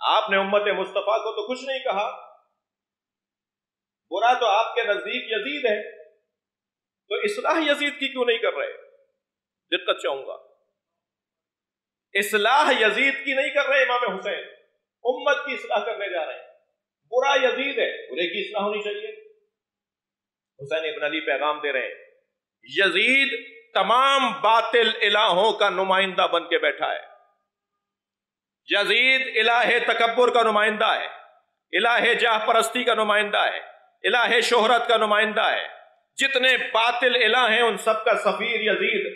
آپ نے امت مصطفیٰ کو تو کچھ نہیں کہا، برا تو آپ کے نزدیک یزید ہے، تو اصلاح یزید کی کیوں نہیں کر رہے؟ دقت چاہوں گا، اصلاح یزید کی نہیں کر رہے امام حسین، امت کی اصلاح کرنے جا رہے ہیں۔ برا یزید ہے، برے کی اصلاح ہونی چاہیے۔ حسین ابن علی پیغام دے رہے ہیں یزید تمام باطل الہوں کا نمائندہ بن کے بیٹھا ہے، یزید الہ تکبر کا نمائندہ ہے، الہ جاہ پرستی کا نمائندہ ہے، الہ شہرت کا نمائندہ ہے، جتنے باطل الہ ہیں ان سب کا سفیر یزید۔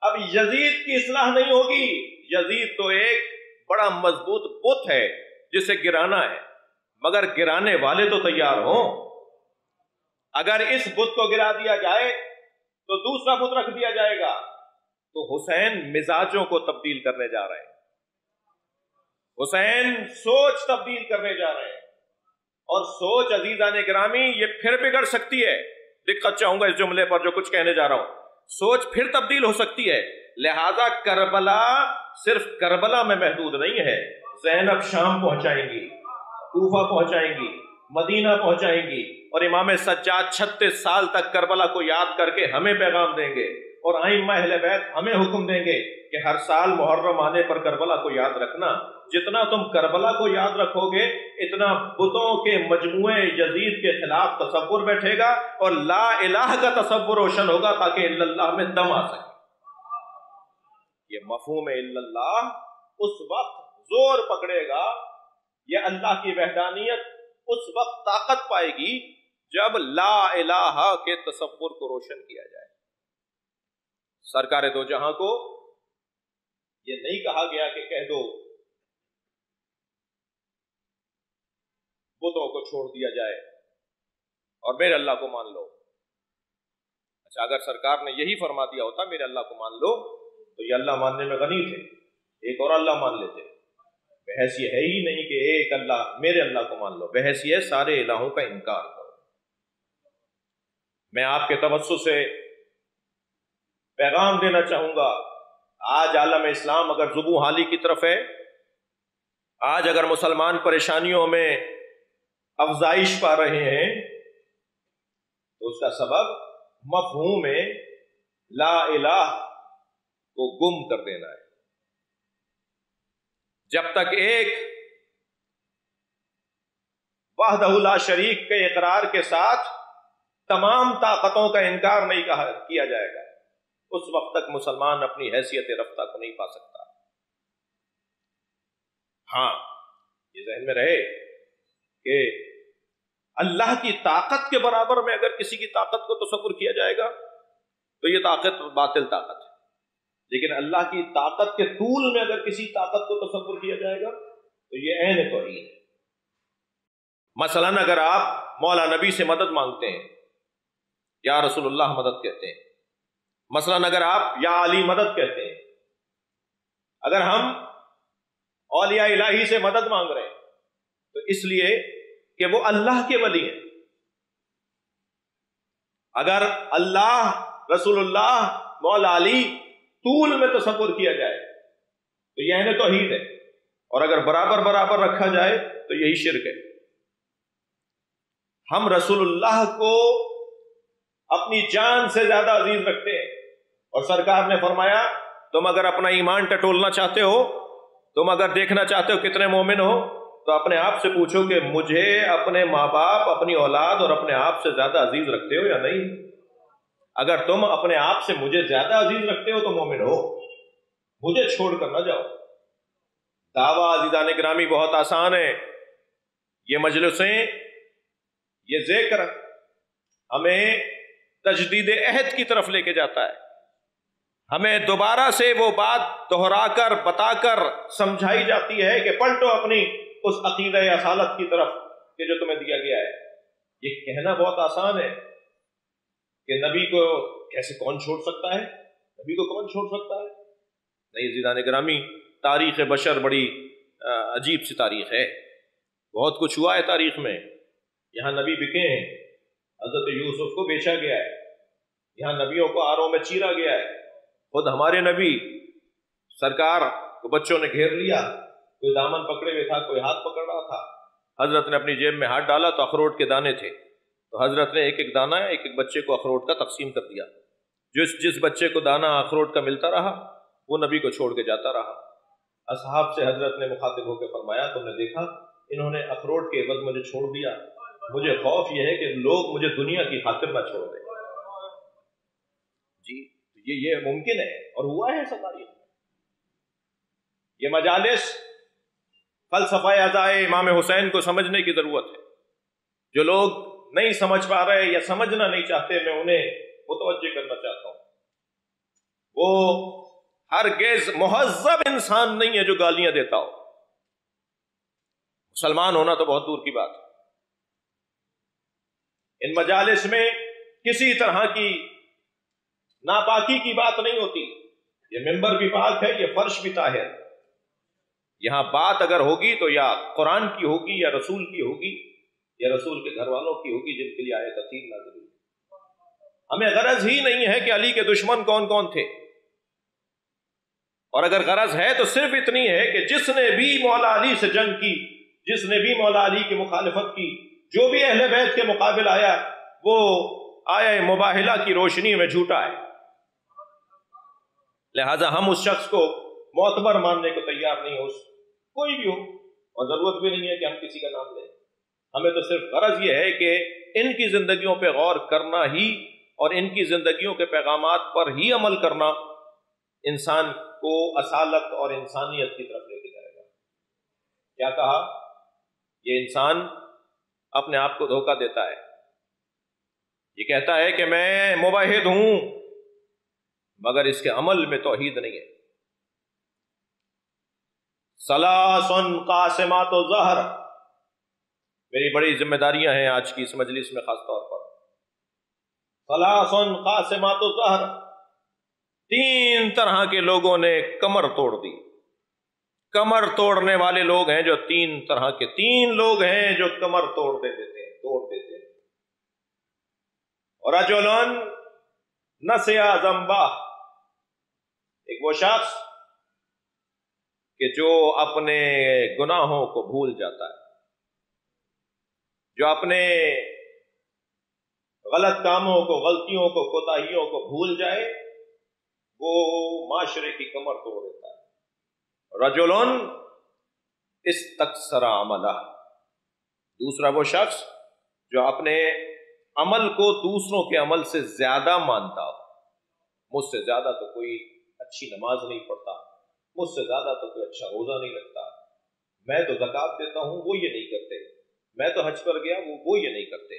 اب یزید کی اصلاح نہیں ہوگی، یزید تو ایک بڑا مضبوط بت ہے جسے گرانا ہے، مگر گرانے والے تو تیار ہوں۔ اگر اس بت کو گرا دیا جائے تو دوسرا بت رکھ دیا جائے گا۔ تو حسین مزاجوں کو تبدیل کرنے جا رہے ہیں، حسین سوچ تبدیل کرنے جا رہے ہیں، اور سوچ عزیزان گرامی یہ پھر بگڑ سکتی ہے۔ دقت چاہوں گا اس جملے پر جو کچھ کہنے جا رہا ہوں، سوچ پھر تبدیل ہو سکتی ہے، لہذا کربلا صرف کربلا میں محدود نہیں ہے، زینب شام پہنچائیں گی، کوفہ پہنچائیں گی، مدینہ پہنچائیں گی، اور امام سجاد 36 سال تک کربلا کو یاد کر کے ہمیں پیغام دیں گے، اور ائمہ اہل بیت ہمیں حکم دیں گے کہ ہر سال محرم آنے پر کربلا کو یاد رکھنا۔ جتنا تم کربلا کو یاد رکھو گے اتنا بتوں کے مجموعے یزید کے خلاف تصور بیٹھے گا اور لا الہ کا تصور روشن ہوگا تاکہ الا اللہ میں دم آ سکے۔ یہ مفہوم الا اللہ اس وقت زور پکڑے گا، یہ اللہ کی وحدانیت اس وقت طاقت پائے گی جب لا الہ کے تصور کو روشن کیا جائے۔ سرکار دو جہاں کو یہ نہیں کہا گیا کہ کہہ دو بتوں کو چھوڑ دیا جائے اور میرے اللہ کو مان لو۔ اچھا، اگر سرکار نے یہی فرما دیا ہوتا میرے اللہ کو مان لو تو یہ اللہ ماننے میں غنی تھے، ایک اور اللہ مان لیتے۔ بحث یہ ہے ہی نہیں کہ ایک اللہ، میرے اللہ کو مان لو، بحث یہ سارے الہوں کا انکار کرو۔ میں آپ کے توسط سے پیغام دینا چاہوں گا، آج عالم اسلام اگر زبوں حالی کی طرف ہے، آج اگر مسلمان پریشانیوں میں افزائش پا رہے ہیں تو اس کا سبب مفہوم لا الہ کو گم کر دینا ہے۔ جب تک ایک وحدہ لا شریک کے اقرار کے ساتھ تمام طاقتوں کا انکار نہیں کیا جائے گا، اس وقت تک مسلمان اپنی حیثیت رفتہ کو نہیں پا سکتا۔ ہاں، یہ ذہن میں رہے کہ اللہ کی طاقت کے برابر میں اگر کسی کی طاقت کو تصور کیا جائے گا تو یہ طاقت باطل طاقت ہے، لیکن اللہ کی طاقت کے طول میں اگر کسی طاقت کو تصور کیا جائے گا تو یہ عین توحید ہے۔ مثلاً اگر آپ مولا نبی سے مدد مانگتے ہیں، یا رسول اللہ مدد کہتے ہیں، مثلاً اگر آپ یا علی مدد کہتے ہیں، اگر ہم اولیاء الہی سے مدد مانگ رہے ہیں تو اس لیے کہ وہ اللہ کے ولی ہیں۔ اگر اللہ، رسول اللہ، مولا علی طول میں تصور کیا جائے تو یہ عین توحید ہے، اور اگر برابر برابر رکھا جائے تو یہی شرک ہے۔ ہم رسول اللہ کو اپنی جان سے زیادہ عزیز رکھتے ہیں، اور سرکار نے فرمایا تم اگر اپنا ایمان ٹٹولنا چاہتے ہو، تم اگر دیکھنا چاہتے ہو کتنے مومن ہو، تو اپنے آپ سے پوچھو کہ مجھے اپنے ماں باپ، اپنی اولاد اور اپنے آپ سے زیادہ عزیز رکھتے ہو یا نہیں؟ اگر تم اپنے آپ سے مجھے زیادہ عزیز رکھتے ہو تو مومن ہو، مجھے چھوڑ کر نہ جاؤ۔ دعویٰ عزیزان گرامی بہت آسان ہے، یہ مجلسیں، یہ ذکر ہمیں تجدید عہد کی طرف لے کے جاتا ہے، ہمیں دوبارہ سے وہ بات دہرا کر بتا کر سمجھائی جاتی ہے کہ پلٹو اپنی اس عقیدہ اصالت کی طرف کہ جو تمہیں دیا گیا ہے۔ یہ کہنا بہت آسان ہے کہ نبی کو کیسے کون چھوڑ سکتا ہے، نبی کو کون چھوڑ سکتا ہے؟ نہیں عزیزان گرامی، تاریخ بشر بڑی عجیب سی تاریخ ہے، بہت کچھ ہوا ہے تاریخ میں۔ یہاں نبی بکے ہیں، حضرت یوسف کو بیچا گیا ہے، یہاں نبیوں کو آروں میں چیرا گیا ہے، خود ہمارے نبی سرکار کو بچوں نے گھیر لیا، کوئی دامن پکڑے ہوئے تھا، کوئی ہاتھ پکڑ رہا تھا، حضرت نے اپنی جیب میں ہاتھ ڈالا تو اخروٹ کے دانے تھے، تو حضرت نے ایک ایک دانہ ایک ایک بچے کو اخروٹ کا تقسیم کر دیا، جس بچے کو دانہ اخروٹ کا ملتا رہا وہ نبی کو چھوڑ کے جاتا رہا۔ اصحاب سے حضرت نے مخاطب ہو کے فرمایا تم نے دیکھا انہوں نے اخروٹ کے عوض مجھے چھوڑ دیا، مجھے خوف یہ ہے کہ لوگ مجھے دنیا کی خاطر نہ چھوڑ دیں۔ جی یہ ممکن ہے اور ہوا ہے ایسا تاریخ میں۔ یہ مجالس فلسفہ ازائے امام حسین کو سمجھنے کی ضرورت ہے۔ جو لوگ نہیں سمجھ پا رہے یا سمجھنا نہیں چاہتے، میں انہیں متوجہ کرنا چاہتا ہوں، وہ ہرگز مہذب انسان نہیں ہے جو گالیاں دیتا ہو۔ مسلمان ہونا تو بہت دور کی بات ہے۔ ان مجالس میں کسی طرح کی ناپاکی کی بات نہیں ہوتی، یہ ممبر بھی پاک ہے، یہ فرش بھی طاہر ہے۔ یہاں بات اگر ہوگی تو یا قرآن کی ہوگی یا رسول کی ہوگی یا رسول کے گھر والوں کی ہوگی جن کے لیے آیت تفصیل نازل ہوئی۔ ہمیں غرض ہی نہیں ہے کہ علی کے دشمن کون کون تھے، اور اگر غرض ہے تو صرف اتنی ہے کہ جس نے بھی مولا علی سے جنگ کی، جس نے بھی مولا علی کی مخالفت کی، جو بھی اہل بیت کے مقابل آیا، وہ آیا مباہلہ کی روشنی میں جھوٹا ہے۔ لہذا ہم اس شخص کو معتبر ماننے کو تیار نہیں ہو، کوئی بھی ہو، اور ضرورت بھی نہیں ہے کہ ہم کسی کا نام لیں۔ ہمیں تو صرف غرض یہ ہے کہ ان کی زندگیوں پہ غور کرنا ہی اور ان کی زندگیوں کے پیغامات پر ہی عمل کرنا انسان کو اصالت اور انسانیت کی طرف لے کے جائے گا۔ کیا کہا؟ یہ انسان اپنے آپ کو دھوکہ دیتا ہے، یہ کہتا ہے کہ میں موحد ہوں، مگر اس کے عمل میں توحید نہیں ہے۔ ثلاث قاسمات الظہر، میری بڑی ذمہ داریاں ہیں آج کی اس مجلس میں خاص طور پر۔ ثلاث قاسمات الظہر، تین طرح کے لوگوں نے کمر توڑ دی۔ کمر توڑنے والے لوگ ہیں جو تین طرح کے، تین لوگ ہیں جو کمر توڑ دیتے ہیں۔ اور رجلن نسیا ذنبہ، ایک وہ شخص کہ جو اپنے گناہوں کو بھول جاتا ہے، جو اپنے غلط کاموں کو، غلطیوں کو، کوتاہیوں کو بھول جائے، وہ معاشرے کی کمر توڑ دیتا ہے۔ رجلن استکثر عملہ، دوسرا وہ شخص جو اپنے عمل کو دوسروں کے عمل سے زیادہ مانتا ہو۔ مجھ سے زیادہ تو کوئی اچھی نماز نہیں پڑھتا، مجھ سے زیادہ تو کوئی اچھا روزہ نہیں رکھتا، میں تو زکوٰۃ دیتا ہوں، وہ یہ نہیں کرتے، میں تو حج پر گیا، وہ یہ نہیں کرتے،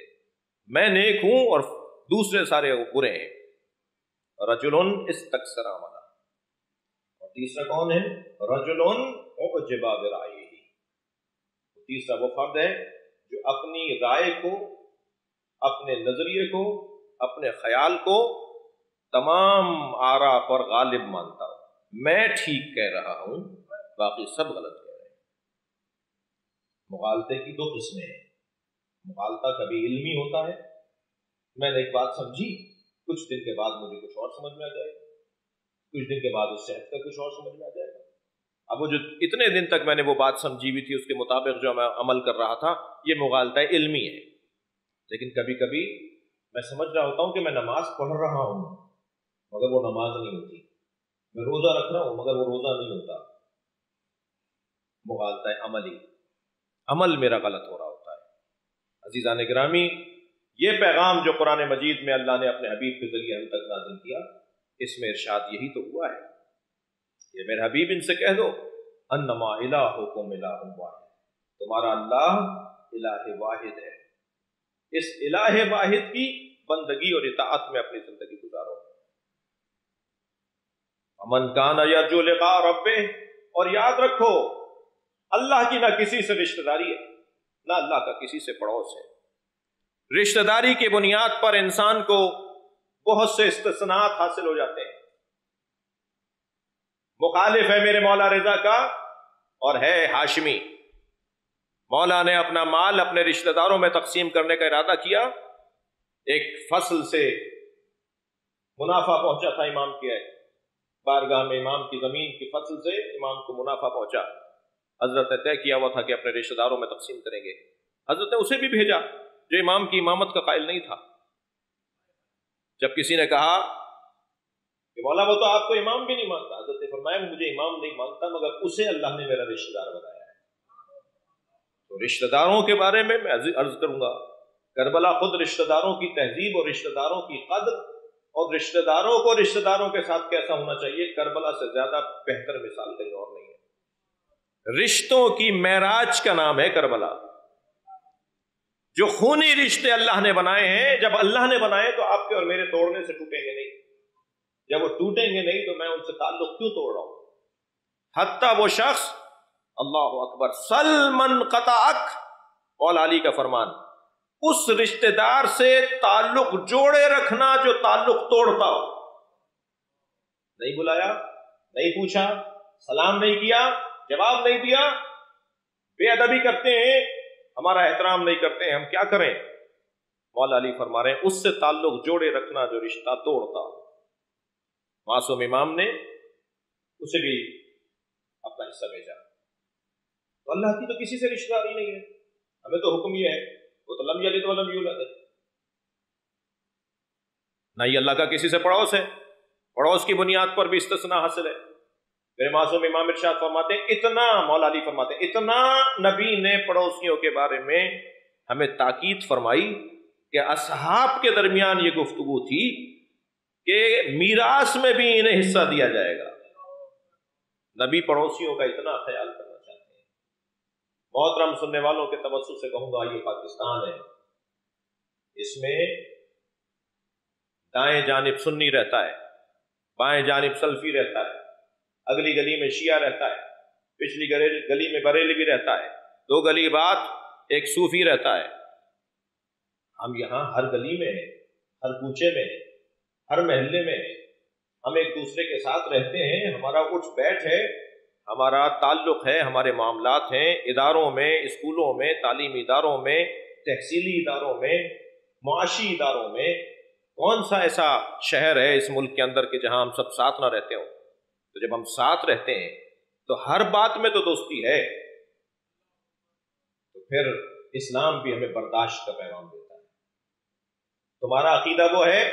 میں نیک ہوں اور دوسرے سارے برے ہیں۔ رجل استکثر عملا، اور تیسرا کون ہے؟ رجل اعجب برائے، تیسرا وہ فرد ہے جو اپنی رائے کو، اپنے نظریے کو، اپنے خیال کو تمام آراء پر غالب مانتا ہوں، میں ٹھیک کہہ رہا ہوں باقی سب غلط کہہ رہے ہیں۔ مغالطے کی دو قسمیں ہیں۔ مغالطہ کبھی علمی ہوتا ہے، میں نے ایک بات سمجھی، کچھ دن کے بعد مجھے کچھ اور سمجھ میں آ جائے گا، کچھ دن کے بعد اس سے ہٹ کر کچھ اور سمجھ میں آ جائے گا۔ اب وہ جو اتنے دن تک میں نے وہ بات سمجھی ہوئی تھی، اس کے مطابق جو میں عمل کر رہا تھا، یہ مغالطہ علمی ہے۔ لیکن کبھی کبھی میں سمجھ رہا ہوتا ہوں کہ میں نماز پڑھ رہا ہوں مگر وہ نماز نہیں ہوتی، میں روزہ رکھ رہا ہوں مگر وہ روزہ نہیں ہوتا، مغالطہ عملی، عمل میرا غلط ہو رہا ہوتا ہے۔ عزیزان گرامی، یہ پیغام جو قرآن مجید میں اللہ نے اپنے حبیب کے ذریعے ہم تک نازل کیا، اس میں ارشاد یہی تو ہوا ہے، یہ میرے حبیب ان سے کہہ دو انما الہکم الہ واحد، تمہارا اللہ الہ واحد ہے، اس الہ واحد کی بندگی اور اطاعت میں اپنی زندگی گزارو۔ من کان یرجو لقاء ربہ، اور یاد رکھو اللہ کی نہ کسی سے رشتہ داری ہے، نہ اللہ کا کسی سے پڑوس ہے۔ رشتہ داری کی بنیاد پر انسان کو بہت سے استثناءات حاصل ہو جاتے ہیں۔ مخالف ہے میرے مولا رضا کا اور ہے ہاشمی، مولا نے اپنا مال اپنے رشتہ داروں میں تقسیم کرنے کا ارادہ کیا، ایک فصل سے منافع پہنچا تھا امام کی بارگاہ میں، امام کی زمین کی فصل سے امام کو منافع پہنچا، حضرت نے طے کیا ہوا تھا کہ اپنے رشتہ داروں میں تقسیم کریں گے، حضرت نے اسے بھی بھیجا جو امام کی امامت کا قائل نہیں تھا۔ جب کسی نے کہا کہ مولا وہ تو آپ کو امام بھی نہیں مانتا، حضرت نے فرمایا مجھے امام نہیں مانتا مگر اسے اللہ نے میرا رشتہ دار بنایا ہے۔ تو رشتہ داروں کے بارے میں عرض کروں گا، کربلا خود رشتہ داروں کی تہذیب اور رشتہ داروں کی قدر اور رشتہ داروں کو رشتہ داروں کے ساتھ کیسا ہونا چاہیے، کربلا سے زیادہ بہتر مثال کہیں اور نہیں ہے۔ رشتوں کی معراج کا نام ہے کربلا۔ جو خونی رشتے اللہ نے بنائے ہیں، جب اللہ نے بنائے تو آپ کے اور میرے توڑنے سے ٹوٹیں گے نہیں، جب وہ ٹوٹیں گے نہیں تو میں ان سے تعلق کیوں توڑ رہا ہوں؟ حتیٰ وہ شخص، اللہ اکبر، سلمن قطعک، مولا علی کا فرمان، اس رشتہ دار سے تعلق جوڑے رکھنا جو تعلق توڑتا ہو، نہیں بلایا، نہیں پوچھا، سلام نہیں کیا، جواب نہیں دیا، بے ادبی کرتے ہیں، ہمارا احترام نہیں کرتے ہیں، ہم کیا کریں؟ مولا علی فرما رہے ہیں اس سے تعلق جوڑے رکھنا جو رشتہ توڑتا ہو۔ معصوم امام نے اسے بھی اپنا حصہ بھیجا۔ تو اللہ کی تو کسی سے رشتہ داری نہیں ہے، ہمیں تو حکم یہ ہے، وہ تو لم یلد ولم یولد، نہ ہی اللہ کا کسی سے پڑوس ہے، پڑوس کی بنیاد پر بھی استثناء حاصل ہے۔ میرے معصوم امام ارشاد فرماتے ہیں اتنا، مولا علی فرماتے ہیں اتنا نبی نے پڑوسیوں کے بارے میں ہمیں تاکید فرمائی کہ اصحاب کے درمیان یہ گفتگو تھی کہ میراث میں بھی انہیں حصہ دیا جائے گا۔ نبی پڑوسیوں کا اتنا خیال کرنا چاہتے ہیں۔ محترم سننے والوں کے توسط سے کہوں گا، یہ پاکستان ہے، اس میں دائیں جانب سنی رہتا ہے، بائیں جانب سلفی رہتا ہے، اگلی گلی میں شیعہ رہتا ہے، پچھلی گلی میں بریلوی رہتا ہے، دو گلی بعد ایک صوفی رہتا ہے۔ ہم یہاں ہر گلی میں، ہر کوچے میں، ہر محلے میں ہم ایک دوسرے کے ساتھ رہتے ہیں، ہمارا اٹھ بیٹھ ہے، ہمارا تعلق ہے، ہمارے معاملات ہیں، اداروں میں، اسکولوں میں، تعلیمی اداروں میں، تحصیلی اداروں میں، معاشی اداروں میں۔ کون سا ایسا شہر ہے اس ملک کے اندر کہ جہاں ہم سب ساتھ نہ رہتے ہوں؟ تو جب ہم ساتھ رہتے ہیں تو ہر بات میں تو دوستی ہے، تو پھر اسلام بھی ہمیں برداشت کا پیغام دیتا ہے۔ تمہارا عقیدہ وہ ہے،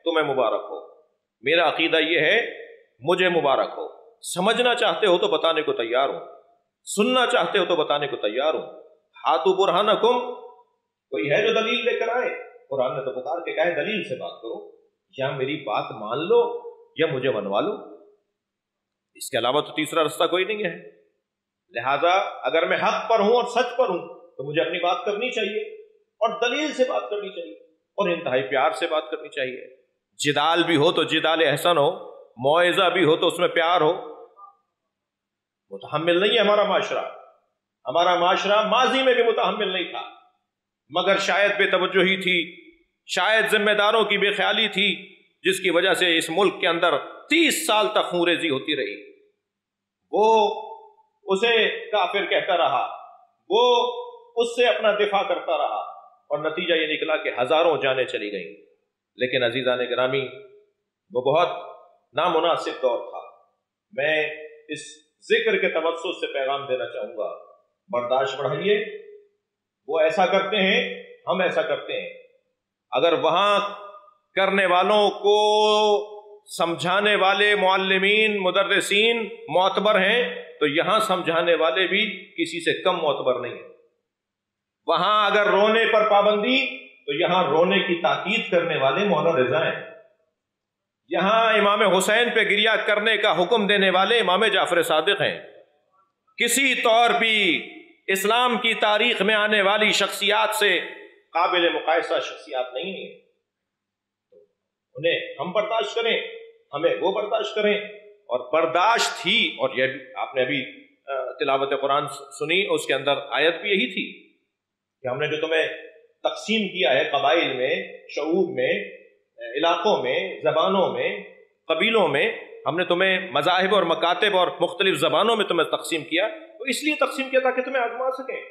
تمہیں مبارک ہو، میرا عقیدہ یہ ہے، مجھے مبارک ہو۔ سمجھنا چاہتے ہو تو بتانے کو تیار ہوں، سننا چاہتے ہو تو بتانے کو تیار ہوں۔ ہاتھو برہانکم، کوئی ہے جو دلیل لے کر آئے؟ قرآن نے تو پکار کے کہا ہے دلیل سے بات کرو، یا میری بات مان لو یا مجھے منوا لو، اس کے علاوہ تو تیسرا رستہ کوئی نہیں ہے۔ لہذا اگر میں حق پر ہوں اور سچ پر ہوں تو تو مجھے اپنی بات کرنی چاہیے اور دلیل سے بات کرنی چاہیے اور انتہائی پیار سے بات کرنی چاہیے. جدال بھی ہو تو جدال احسن ہو، موعظہ بھی ہو تو اس میں پیار ہو. متحمل نہیں ہے ہمارا معاشرہ. ہمارا معاشرہ ماضی میں بھی متحمل نہیں تھا، مگر شاید بے توجہی تھی، شاید ذمہ داروں کی بے خیالی تھی، جس کی وجہ سے اس ملک کے اندر 30 سال تک خونریزی ہوتی رہی. وہ اسے کافر کہتا رہا، وہ اس سے اپنا دفاع کرتا رہا، اور نتیجہ یہ نکلا کہ ہزاروں جانیں چلی گئیں. لیکن عزیزان گرامی، وہ بہت نامناسب دور تھا. میں اس ذکر کے توسط سے پیغام دینا چاہوں گا، برداشت بڑھائیے. وہ ایسا کرتے ہیں، ہم ایسا کرتے ہیں. اگر وہاں کرنے والوں کو سمجھانے والے معلمین مدرسین معتبر ہیں تو یہاں سمجھانے والے بھی کسی سے کم معتبر نہیں ہیں. وہاں اگر رونے پر پابندی تو یہاں رونے کی تاکید کرنے والے مولانا رضا ہیں. یہاں امام حسین پہ گریہ کرنے کا حکم دینے والے امام جعفر صادق ہیں. کسی طور بھی اسلام کی تاریخ میں آنے والی شخصیات سے قابل مقایسہ شخصیات نہیں ہیں. انہیں ہم برداشت کریں، ہمیں وہ برداشت کریں. اور برداشت تھی، اور یہ آپ نے ابھی تلاوت قرآن سنی، اس کے اندر آیت بھی یہی تھی کہ ہم نے جو تمہیں تقسیم کیا ہے قبائل میں، شعوب میں، علاقوں میں، زبانوں میں، قبیلوں میں، ہم نے تمہیں مذاہب اور مکاتب اور مختلف زبانوں میں تمہیں تقسیم کیا، تو اس لیے تقسیم کیا تاکہ تمہیں آزما سکیں.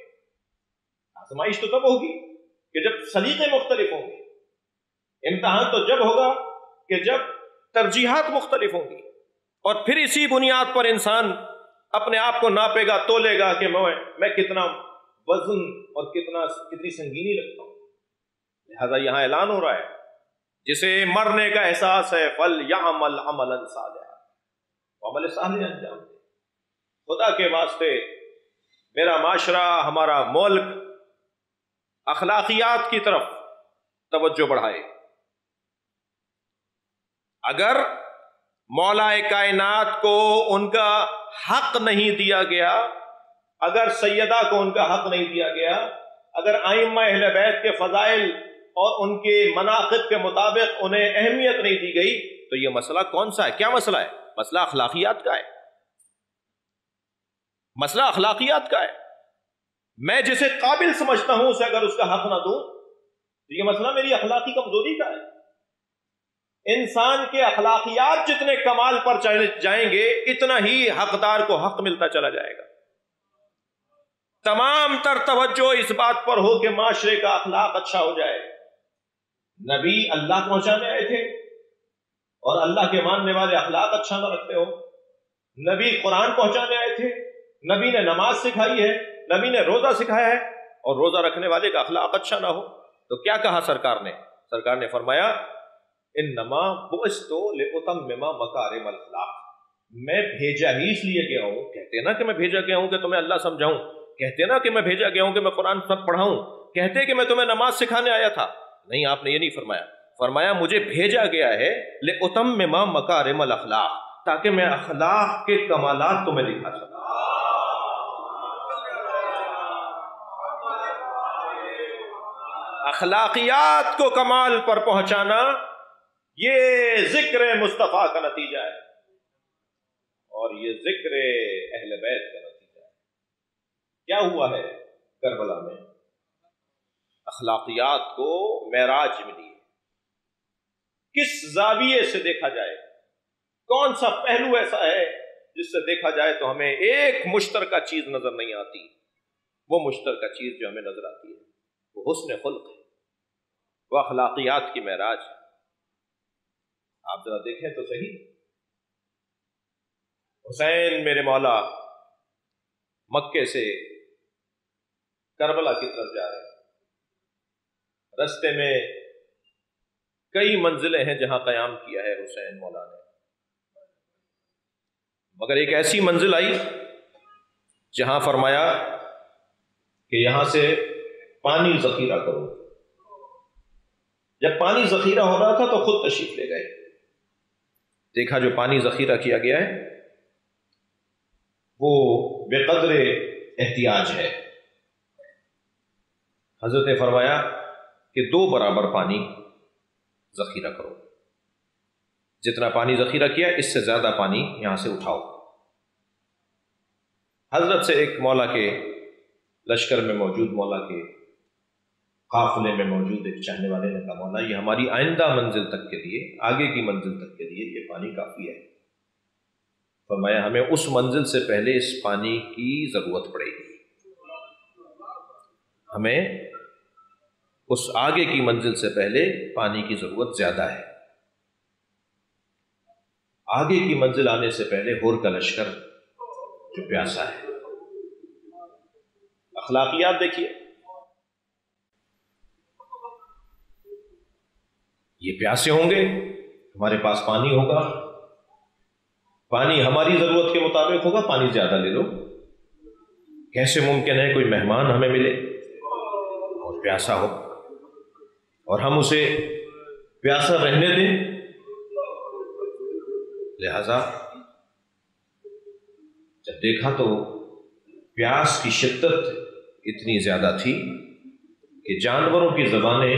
آزمائش تو تب ہوگی کہ جب سلیقے مختلف ہوں گے. امتحان تو جب ہوگا کہ جب ترجیحات مختلف ہوں گی، اور پھر اسی بنیاد پر انسان اپنے آپ کو ناپے گا، تولے گا کہ میں کتنا وزن اور کتنی سنگینی رکھتا ہوں. لہذا یہاں اعلان ہو رہا ہے، جسے مرنے کا احساس ہے فَلْيَعْمَلْ عَمَلًا صَالِحًا، عمل صالح انجام دے. خدا کے واسطے میرا معاشرہ، ہمارا ملک اخلاقیات کی طرف توجہ بڑھائے. اگر مولا کائنات کو ان کا حق نہیں دیا گیا، اگر سیدہ کو ان کا حق نہیں دیا گیا، اگر ائمہ اہل بیت کے فضائل اور ان کے مناقب کے مطابق انہیں اہمیت نہیں دی گئی، تو یہ مسئلہ کون سا ہے؟ کیا مسئلہ ہے؟ مسئلہ اخلاقیات کا ہے. مسئلہ اخلاقیات کا ہے. میں جسے قابل سمجھتا ہوں اسے اگر اس کا حق نہ دوں تو یہ مسئلہ میری اخلاقی کمزوری کا ہے. انسان کے اخلاقیات جتنے کمال پر جائیں گے اتنا ہی حقدار کو حق ملتا چلا جائے گا. تمام تر توجہ اس بات پر ہو کہ معاشرے کا اخلاق اچھا ہو جائے. نبی اللہ پہنچانے آئے تھے اور اللہ کے ماننے والے اخلاق اچھا نہ رکھتے ہو. نبی قرآن پہنچانے آئے تھے، نبی نے نماز سکھائی ہے، نبی نے روزہ سکھایا ہے، اور روزہ رکھنے والے کا اخلاق اچھا نہ ہو تو کیا کہا سرکار نے؟ سرکار نے فرمایا انما بعثت لاتمم مکارم الاخلاق. میں بھیجا ہی اس لیے گیا ہوں. کہتے نا کہ میں بھیجا گیا ہوں کہ تمہیں اللہ سمجھاؤں، کہتے نا کہ میں بھیجا گیا ہوں کہ میں قرآن پڑھاؤں، کہتے کہ میں تمہیں نماز سکھانے آیا تھا. نہیں، آپ نے یہ نہیں فرمایا. فرمایا مجھے بھیجا گیا ہے لاتمم مکارم الاخلاق، تاکہ میں اخلاق کے کمالات تمہیں دکھا سکوں. اخلاقیات کو کمال پر پہنچانا یہ ذکر مصطفیٰ کا نتیجہ ہے، اور یہ ذکر اہل بیت کا نتیجہ ہے. کیا ہوا ہے کربلا میں؟ اخلاقیات کو معراج ملی ہے. کس زاویے سے دیکھا جائے، کون سا پہلو ایسا ہے جس سے دیکھا جائے تو ہمیں ایک مشترکہ چیز نظر نہیں آتی. وہ مشترکہ چیز جو ہمیں نظر آتی ہے وہ حسن خلق ہے، وہ اخلاقیات کی معراج ہے. آپ ذرا دیکھیں تو صحیح، حسین میرے مولا مکے سے کربلا کی طرف جا رہے ہیں. رستے میں کئی منزلیں ہیں جہاں قیام کیا ہے حسین مولا نے، مگر ایک ایسی منزل آئی جہاں فرمایا کہ یہاں سے پانی ذخیرہ کرو. جب پانی ذخیرہ ہو رہا تھا تو خود تشریف لے گئے. دیکھا جو پانی ذخیرہ کیا گیا ہے وہ بے قدر احتیاج ہے. حضرت نے فرمایا کہ 2 برابر پانی ذخیرہ کرو، جتنا پانی ذخیرہ کیا اس سے زیادہ پانی یہاں سے اٹھاؤ۔ حضرت سے ایک مولا کے لشکر میں موجود، مولا کے قافلے میں موجود ایک چاہنے والے نے کہا مولا یہ ہماری آئندہ منزل تک کے لیے، آگے کی منزل تک کے لیے یہ پانی کافی ہے۔ فرمایا ہمیں اس منزل سے پہلے اس پانی کی ضرورت پڑے گی، ہمیں اس آگے کی منزل سے پہلے پانی کی ضرورت زیادہ ہے۔ آگے کی منزل آنے سے پہلے ہور کا لشکر جو پیاسا ہے۔ اخلاقیات دیکھیے، یہ پیاسے ہوں گے، ہمارے پاس پانی ہوگا، پانی ہماری ضرورت کے مطابق ہوگا، پانی زیادہ لے لو۔ کیسے ممکن ہے کوئی مہمان ہمیں ملے اور پیاسا ہو اور ہم اسے پیاسا رہنے دیں؟ لہذا جب دیکھا تو پیاس کی شدت اتنی زیادہ تھی کہ جانوروں کی زبانیں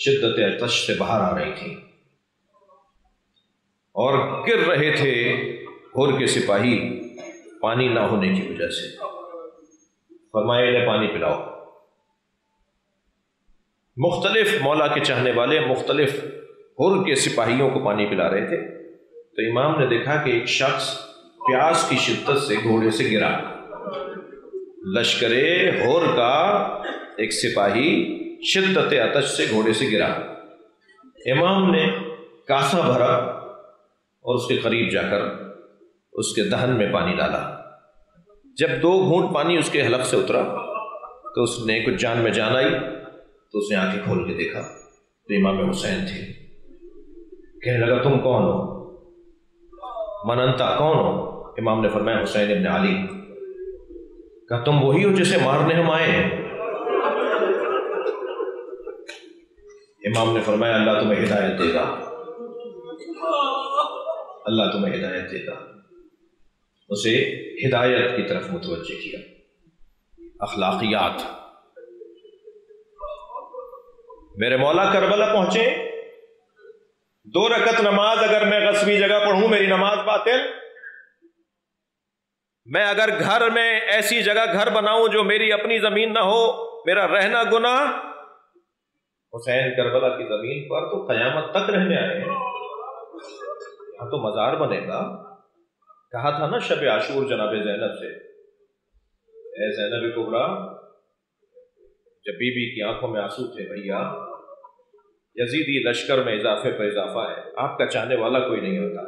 شدت عطش سے باہر آ رہی تھیں اور گر رہے تھے ہور کے سپاہی پانی نہ ہونے کی وجہ سے۔ فرمایا انہیں پانی پلاؤ۔ مختلف مولا کے چاہنے والے مختلف ہور کے سپاہیوں کو پانی پلا رہے تھے، تو امام نے دیکھا کہ ایک شخص پیاس کی شدت سے گھوڑے سے گرا۔ لشکر ہور کا ایک سپاہی شدت عطش سے گھوڑے سے گرا۔ امام نے کاسا بھرا اور اس کے قریب جا کر اس کے دہن میں پانی ڈالا۔ جب 2 گھونٹ پانی اس کے حلق سے اترا تو اس نے کچھ جان میں جان آئی، تو اس نے آنکھیں کھول کے دیکھا تو امام حسین تھے۔ کہنے لگا تم کون ہو؟ من انتا، کون ہو؟ امام نے فرمایا حسین ابن علی۔ کہا تم وہی ہو جسے مارنے ہم آئے ہیں؟ امام نے فرمایا اللہ تمہیں ہدایت دے گا، اللہ تمہیں ہدایت دے گا۔ اسے ہدایت کی طرف متوجہ کیا۔ اخلاقیات۔ میرے مولا کربلا پہنچے، 2 رکعت نماز اگر میں غصبی جگہ پڑھوں میری نماز باطل، میں اگر گھر میں ایسی جگہ گھر بناؤں جو میری اپنی زمین نہ ہو میرا رہنا گناہ۔ حسین کربلا کی زمین پر تو قیامت تک رہنے آئے ہیں، یہاں تو مزار بنے گا۔ کہا تھا نا شب عاشور جناب زینب سے، اے زینب کبریٰ، جب بی بی کی آنکھوں میں آنسو تھے، بھیا یزیدی لشکر میں اضافے پر اضافہ ہے، آپ کا چاہنے والا کوئی نہیں ہوتا۔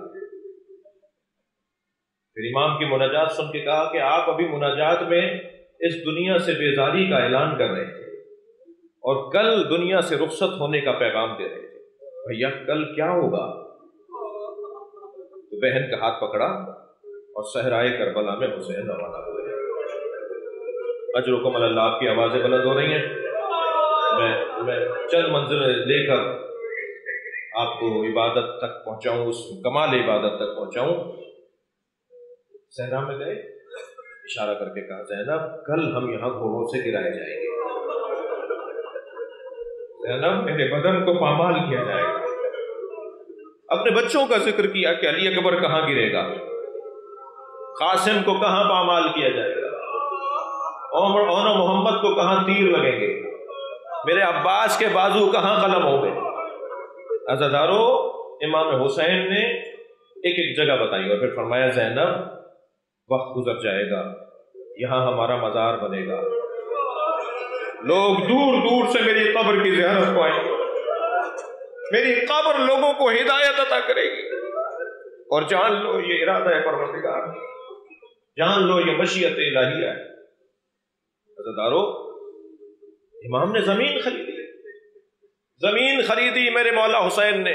پھر امام کی مناجات سن کے کہا کہ آپ ابھی مناجات میں اس دنیا سے بیزاری کا اعلان کر رہے تھے اور کل دنیا سے رخصت ہونے کا پیغام دے رہے تھے، بھیا کل کیا ہوگا؟ تو بہن کا ہاتھ پکڑا اور صحرائے کربلا میں حسین روانہ ہوئے۔ اجرکم اللہ، آپ کی آوازیں بلند ہو رہی ہیں، میں چند منزلیں لے کر آپ کو عبادت تک پہنچاؤں، اس کمال عبادت تک پہنچاؤں۔ صحرا میں گئے، اشارہ کر کے کہا زینب کل ہم یہاں گھوڑوں سے گرائے جائیں گے، زینب میرے بدن کو پامال کیا جائے گا۔ اپنے بچوں کا ذکر کیا کہ علی اکبر کہاں گرے گا، قاسم کو کہاں پامال کیا جائے گا، اور محمد کو کہاں تیر لگیں گے، میرے عباس کے بازو کہاں قلم ہوں گے۔ عزادارو، امام حسین نے ایک ایک جگہ بتائی اور پھر فرمایا زینب وقت گزر جائے گا، یہاں ہمارا مزار بنے گا، لوگ دور دور سے میری قبر کی زیارت کو آئیں گے، میری قبر لوگوں کو ہدایت عطا کرے گی، اور جان لو یہ ارادہ ہے پروردگار، جان لو یہ مشیت الہیہ ہے۔ عزادارو، امام نے زمین خریدی میرے مولا حسین نے،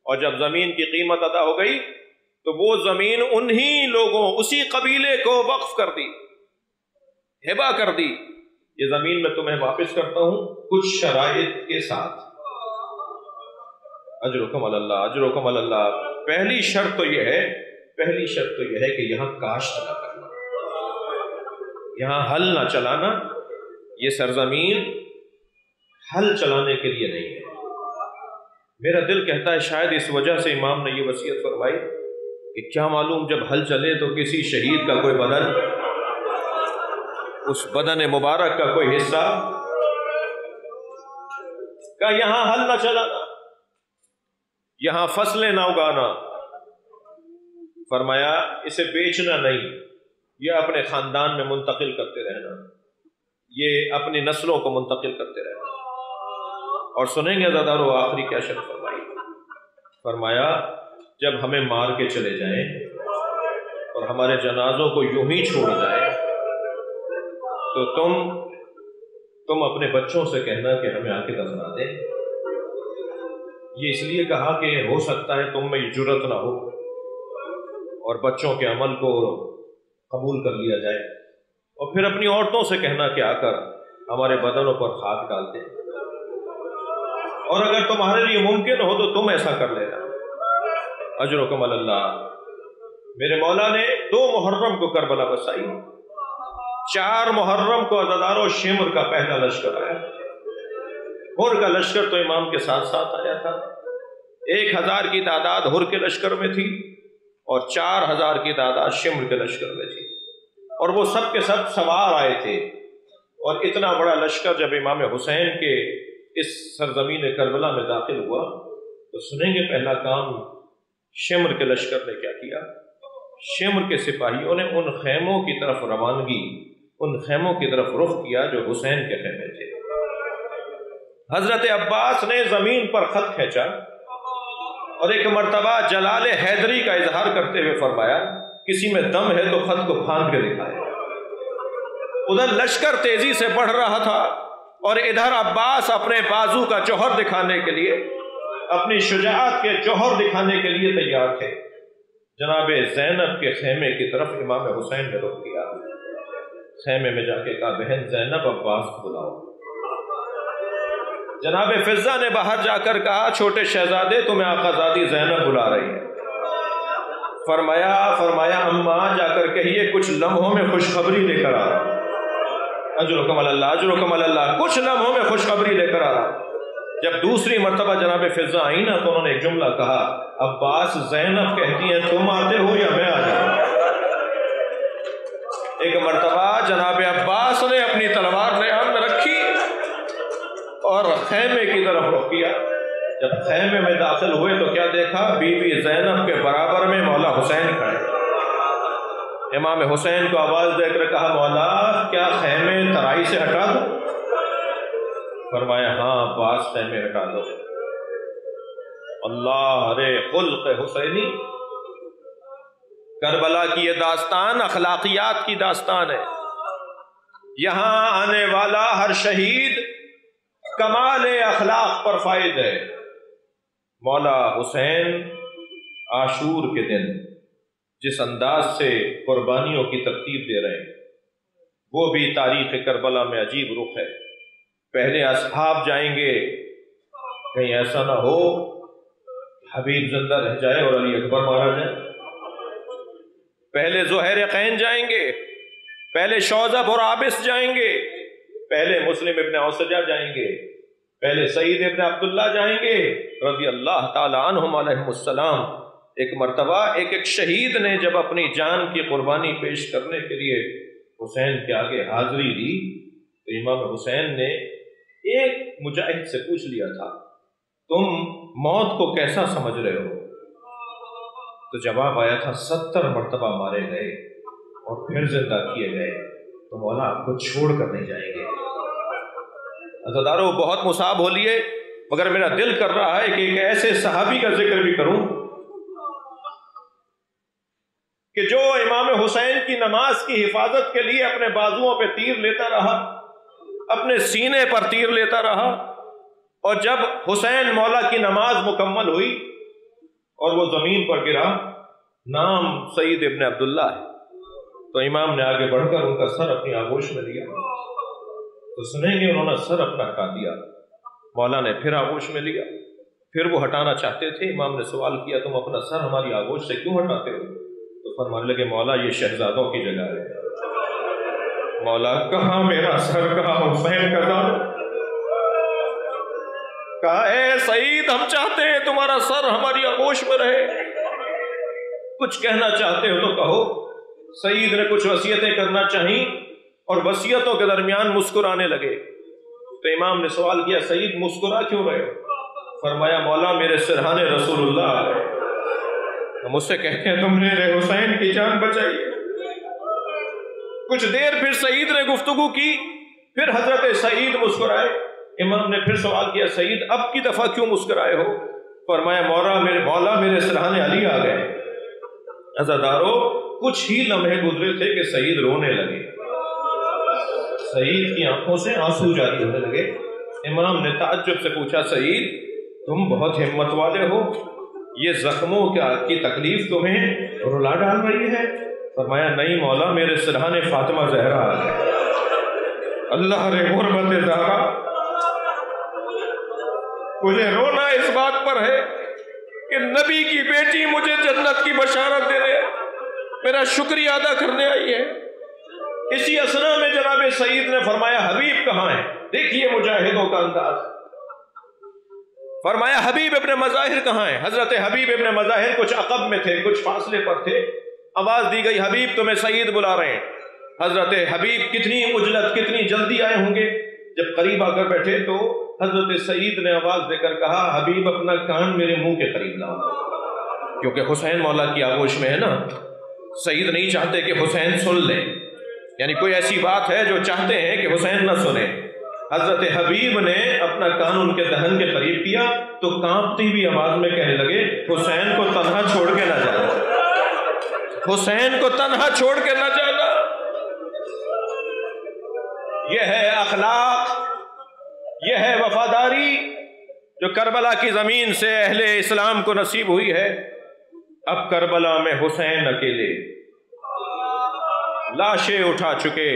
اور جب زمین کی قیمت ادا ہو گئی تو وہ زمین انہی لوگوں، اسی قبیلے کو وقف کر دی، ہبہ کر دی، یہ زمین میں تمہیں واپس کرتا ہوں کچھ شرائط کے ساتھ۔ اجرکم اللہ، اجرکم اللہ۔ پہلی شرط تو یہ ہے کہ یہاں کاشت نہ کرنا، یہاں ہل نہ چلانا، یہ سرزمین ہل چلانے کے لیے نہیں ہے۔ میرا دل کہتا ہے شاید اس وجہ سے امام نے یہ وصیت فرمائی کہ کیا معلوم جب ہل چلے تو کسی شہید کا کوئی بدن، اس بدن مبارک کا کوئی حصہ کہ یہاں ہل نہ چلانا، یہاں فصلیں نہ اگانا۔ فرمایا اسے بیچنا نہیں، یہ اپنے خاندان میں منتقل کرتے رہنا، یہ اپنی نسلوں کو منتقل کرتے رہنا۔ اور سنیں گے عزادارو آخری کیا شرط فرمائی؟ فرمایا جب ہمیں مار کے چلے جائیں اور ہمارے جنازوں کو یوں ہی چھوڑ جائیں تو تم اپنے بچوں سے کہنا کہ ہمیں آ کے دفنا دیں۔ یہ اس لیے کہا کہ ہو سکتا ہے تم میں یہ جرت نہ ہو اور بچوں کے عمل کو قبول کر لیا جائے، اور پھر اپنی عورتوں سے کہنا کہ آ کر ہمارے بدنوں پر خاک ڈال دیں، اور اگر تمہارے لیے ممکن ہو تو تم ایسا کر لینا۔ اجرکم اللہ۔ میرے مولا نے 2 محرم کو کربلا بسائی، 4 محرم کو عزادارو شمر کا پہلا لشکر آیا۔ ہر کا لشکر تو امام کے ساتھ ساتھ آیا تھا، 1000 کی تعداد ہر کے لشکر میں تھی اور 4000 کی تعداد شمر کے لشکر میں تھی، اور وہ سب کے سب سوار آئے تھے۔ اور اتنا بڑا لشکر جب امام حسین کے اس سرزمین کربلا میں داخل ہوا تو سنیں گے پہلا کام شمر کے لشکر نے کیا کیا۔ شمر کے سپاہیوں نے ان خیموں کی طرف روانگی، ان خیموں کی طرف رخ کیا جو حسین کے خیمے تھے۔ حضرت عباس نے زمین پر خط کھینچا اور ایک مرتبہ جلال حیدری کا اظہار کرتے ہوئے فرمایا کسی میں دم ہے تو خط کو پھاند کے دکھائے۔ ادھر لشکر تیزی سے بڑھ رہا تھا اور ادھر عباس اپنے بازو کا جوہر دکھانے کے لیے، اپنی شجاعت کے جوہر دکھانے کے لیے تیار تھے۔ جناب زینب کے خیمے کی طرف امام حسین نے رخ کیا، خیمے میں جا کے کہا بہن زینب عباس کو بلاؤ۔ جناب فضہ نے باہر جا کر کہا چھوٹے شہزادے تمہیں آقازادی زینب بلا رہی ہے۔ فرمایا اماں جا کر کہیے کچھ لمحوں میں خوشخبری لے کر آ رہا۔ اجرکم اللہ، اجرکم اللہ، کچھ لمحوں میں خوشخبری لے کر آ رہا۔ جب دوسری مرتبہ جناب فضہ آئی نا تو انہوں نے ایک جملہ کہا عباس زینب کہتی ہیں تم آتے ہو یا میں آ جاؤں۔ ایک مرتبہ جناب عباس نے اپنی تلوار نیام میں رکھی اور خیمے کی طرف رخ کیا۔ جب خیمے میں داخل ہوئے تو کیا دیکھا؟ بی بی زینب کے برابر میں مولا حسین کھڑے۔ امام حسین کو آواز دے کر کہا مولا کیا خیمے ترائی سے ہٹا دو؟ فرمایا ہاں عباس خیمے ہٹا دو۔ اللہ رے خلق حسینی، کربلا کی یہ داستان اخلاقیات کی داستان ہے۔ یہاں آنے والا ہر شہید کمال اخلاق پر فائز ہے۔ مولا حسین عاشور کے دن جس انداز سے قربانیوں کی ترتیب دے رہے ہیں وہ بھی تاریخ کربلا میں عجیب رخ ہے۔ پہلے اصحاب جائیں گے، کہیں ایسا نہ ہو حبیب زندہ رہ جائے اور علی اکبر مارا جائے۔ پہلے زہیر قین جائیں گے، پہلے شوذب اور عابس جائیں گے، پہلے مسلم ابن اوسجہ جائیں گے، پہلے سعید ابن عبداللہ جائیں گے رضی اللہ تعالی عنہم علیہم السلام۔ ایک مرتبہ ایک شہید نے جب اپنی جان کی قربانی پیش کرنے کے لیے حسین کے آگے حاضری دی تو امام حسین نے ایک مجاہد سے پوچھ لیا تھا تم موت کو کیسا سمجھ رہے ہو؟ تو جواب آیا تھا 70 مرتبہ مارے گئے اور پھر زندہ کیے گئے تو مولا آپ کو چھوڑ کر نہیں جائیں گے۔ عزادارو بہت مصاب ہو لیے، مگر میرا دل کر رہا ہے کہ ایک ایسے صحابی کا ذکر بھی کروں کہ جو امام حسین کی نماز کی حفاظت کے لیے اپنے بازوؤں پہ تیر لیتا رہا، اپنے سینے پر تیر لیتا رہا، اور جب حسین مولا کی نماز مکمل ہوئی اور وہ زمین پر گرا، نام سعید ابن عبداللہ ہے، تو امام نے آگے بڑھ کر ان کا سر اپنی آغوش میں لیا، تو سنیں گے انہوں نے سر اپنا ہٹا دیا، مولا نے پھر آغوش میں لیا، پھر وہ ہٹانا چاہتے تھے، امام نے سوال کیا تم اپنا سر ہماری آغوش سے کیوں ہٹاتے ہو؟ تو فرمانے لگے مولا یہ شہزادوں کی جگہ ہے، مولا کہاں میرا سر، کہاں حسین کا دار؟ کہا اے سعید، ہم چاہتے ہیں تمہارا سر ہماری آغوش میں رہے، کچھ کہنا چاہتے ہو تو کہو۔ سعید نے کچھ وصیتیں کرنا چاہیں اور وصیتوں کے درمیان مسکرانے لگے، تو امام نے سوال کیا سعید مسکرا کیوں رہے؟ فرمایا مولا میرے سرحان رسول اللہ، ہم اس سے کہتے ہیں تم نے حسین کی جان بچائی۔ کچھ دیر پھر سعید نے گفتگو کی، پھر حضرت سعید مسکرائے۔ امام نے پھر سوال کیا سعید اب کی دفعہ کیوں مسکرائے ہو؟ فرمایا مولا میرے سرحان علی آ گئے۔ عزادارو کچھ ہی لمحے گزرے تھے کہ سعید رونے لگے، سعید کی آنکھوں سے آنسو جاری ہونے لگے۔ امام نے تعجب سے پوچھا سعید تم بہت ہمت والے ہو، یہ زخموں کی تکلیف تمہیں رلا ڈال رہی ہے؟ فرمایا نہیں مولا میرے سرحان فاطمہ زہرا آ گئے۔ اللہ رے غربت زہرا، مجھے رونا اس بات پر ہے کہ نبی کی بیٹی مجھے جنت کی بشارت دے دے، میرا شکریہ ادا کرنے آئی ہے۔ اسی اسنا میں جناب سعید نے فرمایا حبیب کہاں ہے؟ دیکھیے مجاہدوں کا انداز۔ فرمایا حبیب ابن مظاہر کہاں ہے؟ حضرت حبیب ابن مظاہر کچھ عقب میں تھے، کچھ فاصلے پر تھے۔ آواز دی گئی حبیب تمہیں سعید بلا رہے ہیں۔ حضرت حبیب کتنی عجلت، کتنی جلدی آئے ہوں گے۔ جب قریب آ کر بیٹھے تو حضرت سعید نے آواز دے کر کہا حبیب اپنا کان میرے منہ کے قریب لاؤ، کیونکہ حسین مولا کی آغوش میں ہے نا۔ سعید نہیں چاہتے کہ حسین سن لے، یعنی کوئی ایسی بات ہے جو چاہتے ہیں کہ حسین نہ سنے۔ حضرت حبیب نے اپنا کان ان کے دہن کے قریب کیا تو کانپتی ہوئی آواز میں کہنے لگے حسین کو تنہا چھوڑ کے نہ جانا، حسین کو تنہا چھوڑ کے نہ جانا۔ یہ ہے اخلاق، یہ ہے وفاداری جو کربلا کی زمین سے اہل اسلام کو نصیب ہوئی ہے۔ اب کربلا میں حسین اکیلے، لاشیں اٹھا چکے،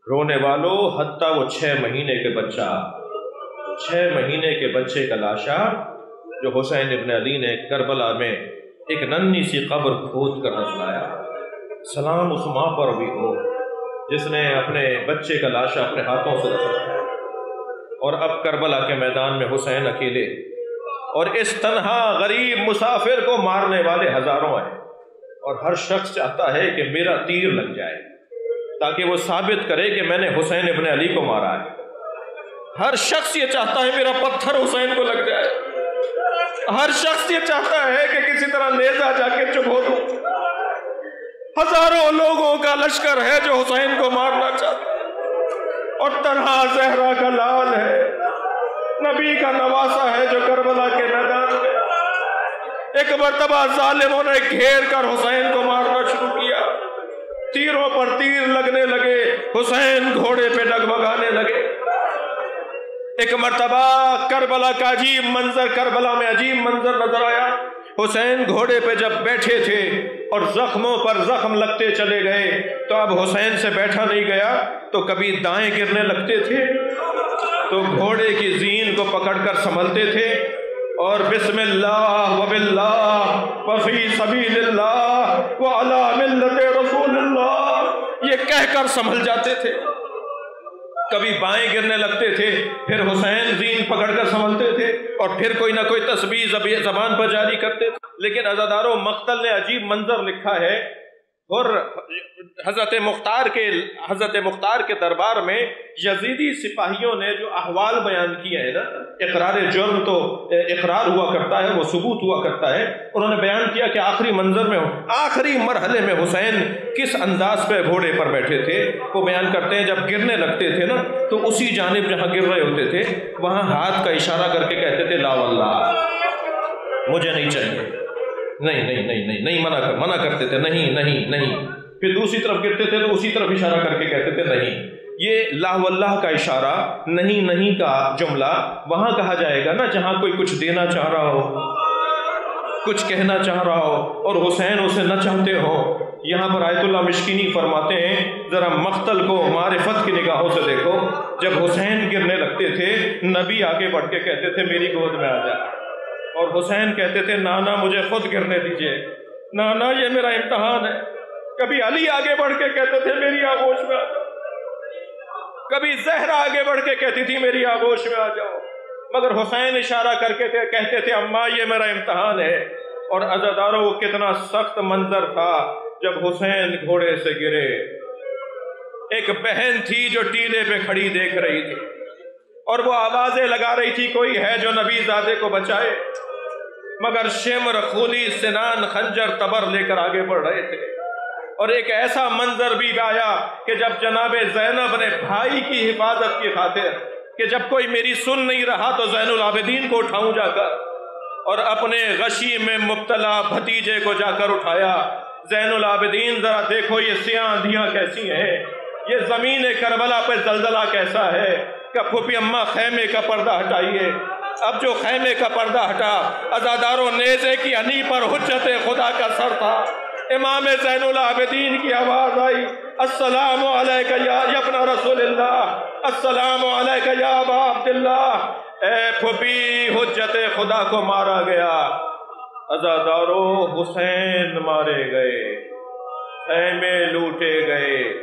رونے والوں حتیٰ وہ 6 مہینے کے بچہ، 6 مہینے کے بچے کا لاشا جو حسین ابن علی نے کربلا میں ایک ننھی سی قبر کھود کر نسلایا۔ سلام اس ماں پر بھی ہو جس نے اپنے بچے کا لاشا اپنے ہاتھوں سے دفنایا، اور اب کربلا کے میدان میں حسین اکیلے، اور اس تنہا غریب مسافر کو مارنے والے ہزاروں ہیں، اور ہر شخص چاہتا ہے کہ میرا تیر لگ جائے تاکہ وہ ثابت کرے کہ میں نے حسین ابن علی کو مارا ہے۔ ہر شخص یہ چاہتا ہے میرا پتھر حسین کو لگ جائے، ہر شخص یہ چاہتا ہے کہ کسی طرح نیزہ جا کے چبھو دوں۔ ہزاروں لوگوں کا لشکر ہے جو حسین کو مارنا چاہتا ہے، اور تنہا زہرا کا لال ہے، نبی کا نواسا ہے جو کربلا کے میدان میں۔ ایک مرتبہ ظالموں نے گھیر کر حسین کو مارنا شروع کیا، تیروں پر تیر لگنے لگے، حسین گھوڑے پہ ڈگمگانے لگے۔ ایک مرتبہ کربلا کا عجیب منظر، کربلا میں عجیب منظر نظر آیا۔ حسین گھوڑے پہ جب بیٹھے تھے اور زخموں پر زخم لگتے چلے گئے تو اب حسین سے بیٹھا نہیں گیا، تو کبھی دائیں گرنے لگتے تھے تو گھوڑے کی زین کو پکڑ کر سنبھلتے تھے اور بسم اللہ وباللہ وفی سبیل اللہ وعلی ملت رسول اللہ یہ کہہ کر سنبھل جاتے تھے۔ کبھی بائیں گرنے لگتے تھے، پھر حسین زین پکڑ کر سنبھلتے تھے، اور پھر کوئی نہ کوئی تسبیح زبان پر جاری کرتے تھے۔ لیکن عزاداروں مقتل نے عجیب منظر لکھا ہے، اور حضرت مختار کے دربار میں یزیدی سپاہیوں نے جو احوال بیان کیے ہیں نا، اقرار جرم تو اقرار ہوا کرتا ہے، وہ ثبوت ہوا کرتا ہے، انہوں نے بیان کیا کہ آخری منظر میں، آخری مرحلے میں حسین کس انداز پہ گھوڑے پر بیٹھے تھے۔ وہ بیان کرتے ہیں جب گرنے لگتے تھے نا تو اسی جانب جہاں گر رہے ہوتے تھے وہاں ہاتھ کا اشارہ کر کے کہتے تھے لا واللہ مجھے نہیں چاہیے، نہیں منع کرتے تھے، نہیں۔ پھر دوسری طرف گرتے تھے تو اسی طرف اشارہ کر کے کہتے تھے نہیں۔ یہ لا واللہ کا اشارہ، نہیں کا جملہ وہاں کہا جائے گا نا جہاں کوئی کچھ دینا چاہ رہا ہو، کچھ کہنا چاہ رہا ہو اور حسین اسے نہ چاہتے ہو۔ یہاں پر آیت اللہ مشکینی فرماتے ہیں ذرا مقتل کو معرفت کی نگاہوں سے دیکھو۔ جب حسین گرنے لگتے تھے نبی آگے بڑھ کے کہتے تھے میری گود میں آ جا، اور حسین کہتے تھے نانا مجھے خود گرنے دیجئے، نانا یہ میرا امتحان ہے۔ کبھی علی آگے بڑھ کے کہتے تھے میری آغوش میں آ جا۔ کبھی زہرا آگے بڑھ کے کہتی تھی میری آغوش میں آ جاؤ، مگر حسین اشارہ کر کے کہتے تھے اماں یہ میرا امتحان ہے۔ اور عزاداروں وہ کتنا سخت منظر تھا جب حسین گھوڑے سے گرے، ایک بہن تھی جو ٹیلے پہ کھڑی دیکھ رہی تھی اور وہ آوازیں لگا رہی تھی کوئی ہے جو نبی زادے کو بچائے، مگر شمر، خولی، سنان، خنجر، تبر لے کر آگے بڑھ رہے تھے۔ اور ایک ایسا منظر بھی آیا کہ جب جناب زینب نے بھائی کی حفاظت کی خاطر کہ جب کوئی میری سن نہیں رہا تو زین العابدین کو اٹھاؤں جا کر، اور اپنے غشی میں مبتلا بھتیجے کو جا کر اٹھایا۔ زین العابدین ذرا دیکھو یہ سیاہ اندھیاں کیسی ہیں، یہ زمین کربلا پہ زلزلہ کیسا ہے، کہ پھوپھی اماں خیمے کا پردہ ہٹائیے۔ اب جو خیمے کا پردہ ہٹا، عزاداروں نیزے کی ہنی پر حجت خدا کا سر تھا۔ امام زین العابدین کی آواز آئی السلام علیکہ یا ابن رسول اللہ، السلام علیکہ یا ابا عبداللہ۔ اے پھوپھی، حجت خدا کو مارا گیا، عزاداروں حسین مارے گئے، خیمے لوٹے گئے،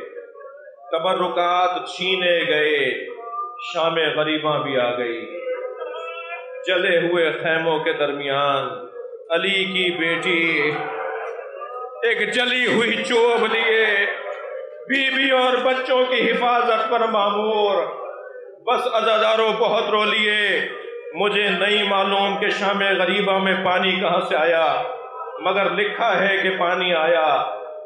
تبرکات چھینے گئے، شام غریباں بھی آ گئی۔ جلے ہوئے خیموں کے درمیان علی کی بیٹی ایک جلی ہوئی چوب لیے بیوی اور بچوں کی حفاظت پر مامور۔ بس عزاداروں بہت رو لیے، مجھے نہیں معلوم کہ شام غریبہ میں پانی کہاں سے آیا، مگر لکھا ہے کہ پانی آیا۔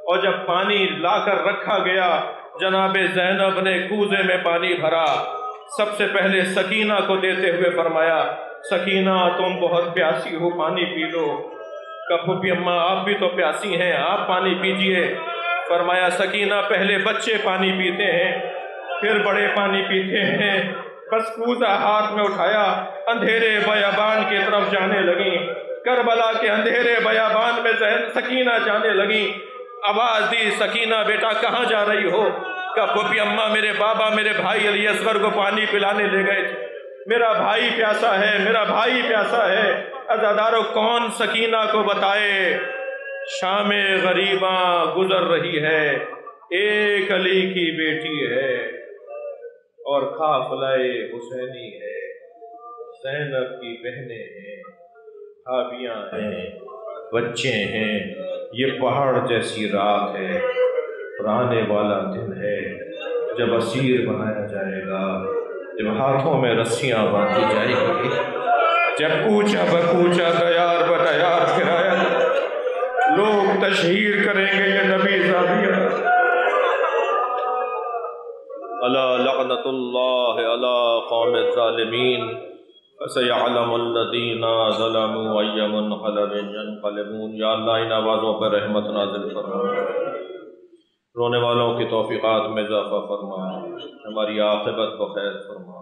اور جب پانی لا کر رکھا گیا، جناب زینب نے کوزے میں پانی بھرا، سب سے پہلے سکینہ کو دیتے ہوئے فرمایا سکینہ تم بہت پیاسی ہو، پانی پی لو۔ کہ پھوپھی اماں آپ بھی تو پیاسی ہیں، آپ پانی پیجئے۔ فرمایا سکینہ پہلے بچے پانی پیتے ہیں پھر بڑے پانی پیتے ہیں۔ بس کوزہ ہاتھ میں اٹھایا، اندھیرے بیابان کی طرف جانے لگیں، کربلا کے اندھیرے بیابان میں سکینہ جانے لگیں۔ آواز دی سکینہ بیٹا کہاں جا رہی ہو؟ کہ پھوپھی اماں میرے بابا میرے بھائی علی اصغر کو پانی پلانے لے گئے تھے، میرا بھائی پیاسا ہے، میرا بھائی پیاسا ہے۔ عزاداروں کون سکینہ کو بتائے؟ شام غریباں گزر رہی ہے، ایک علی کی بیٹی ہے اور قافلہ حسینی ہے، زینب کی بہنیں ہیں، بھابیاں ہیں، بچے ہیں۔ یہ پہاڑ جیسی رات ہے، پرانے والا دن ہے جب اسیر بنایا جائے گا، جب ہاتھوں میں رسیاں باندھی جائے گی، جب کوچہ بکوچہ دیار بدیار پھرایا لوگ تشہیر کریں گے یہ نبی زادیہ۔ الا لعنت اللہ علی قوم الظالمین فسیعلم الذین ظلموا ای منقلب ینقلبون۔ یا اللہ ان آوازوں پر رحمت نازل فرما، رونے والوں کی توفیقات میں اضافہ فرما، ہماری عاقبت بخیر فرما۔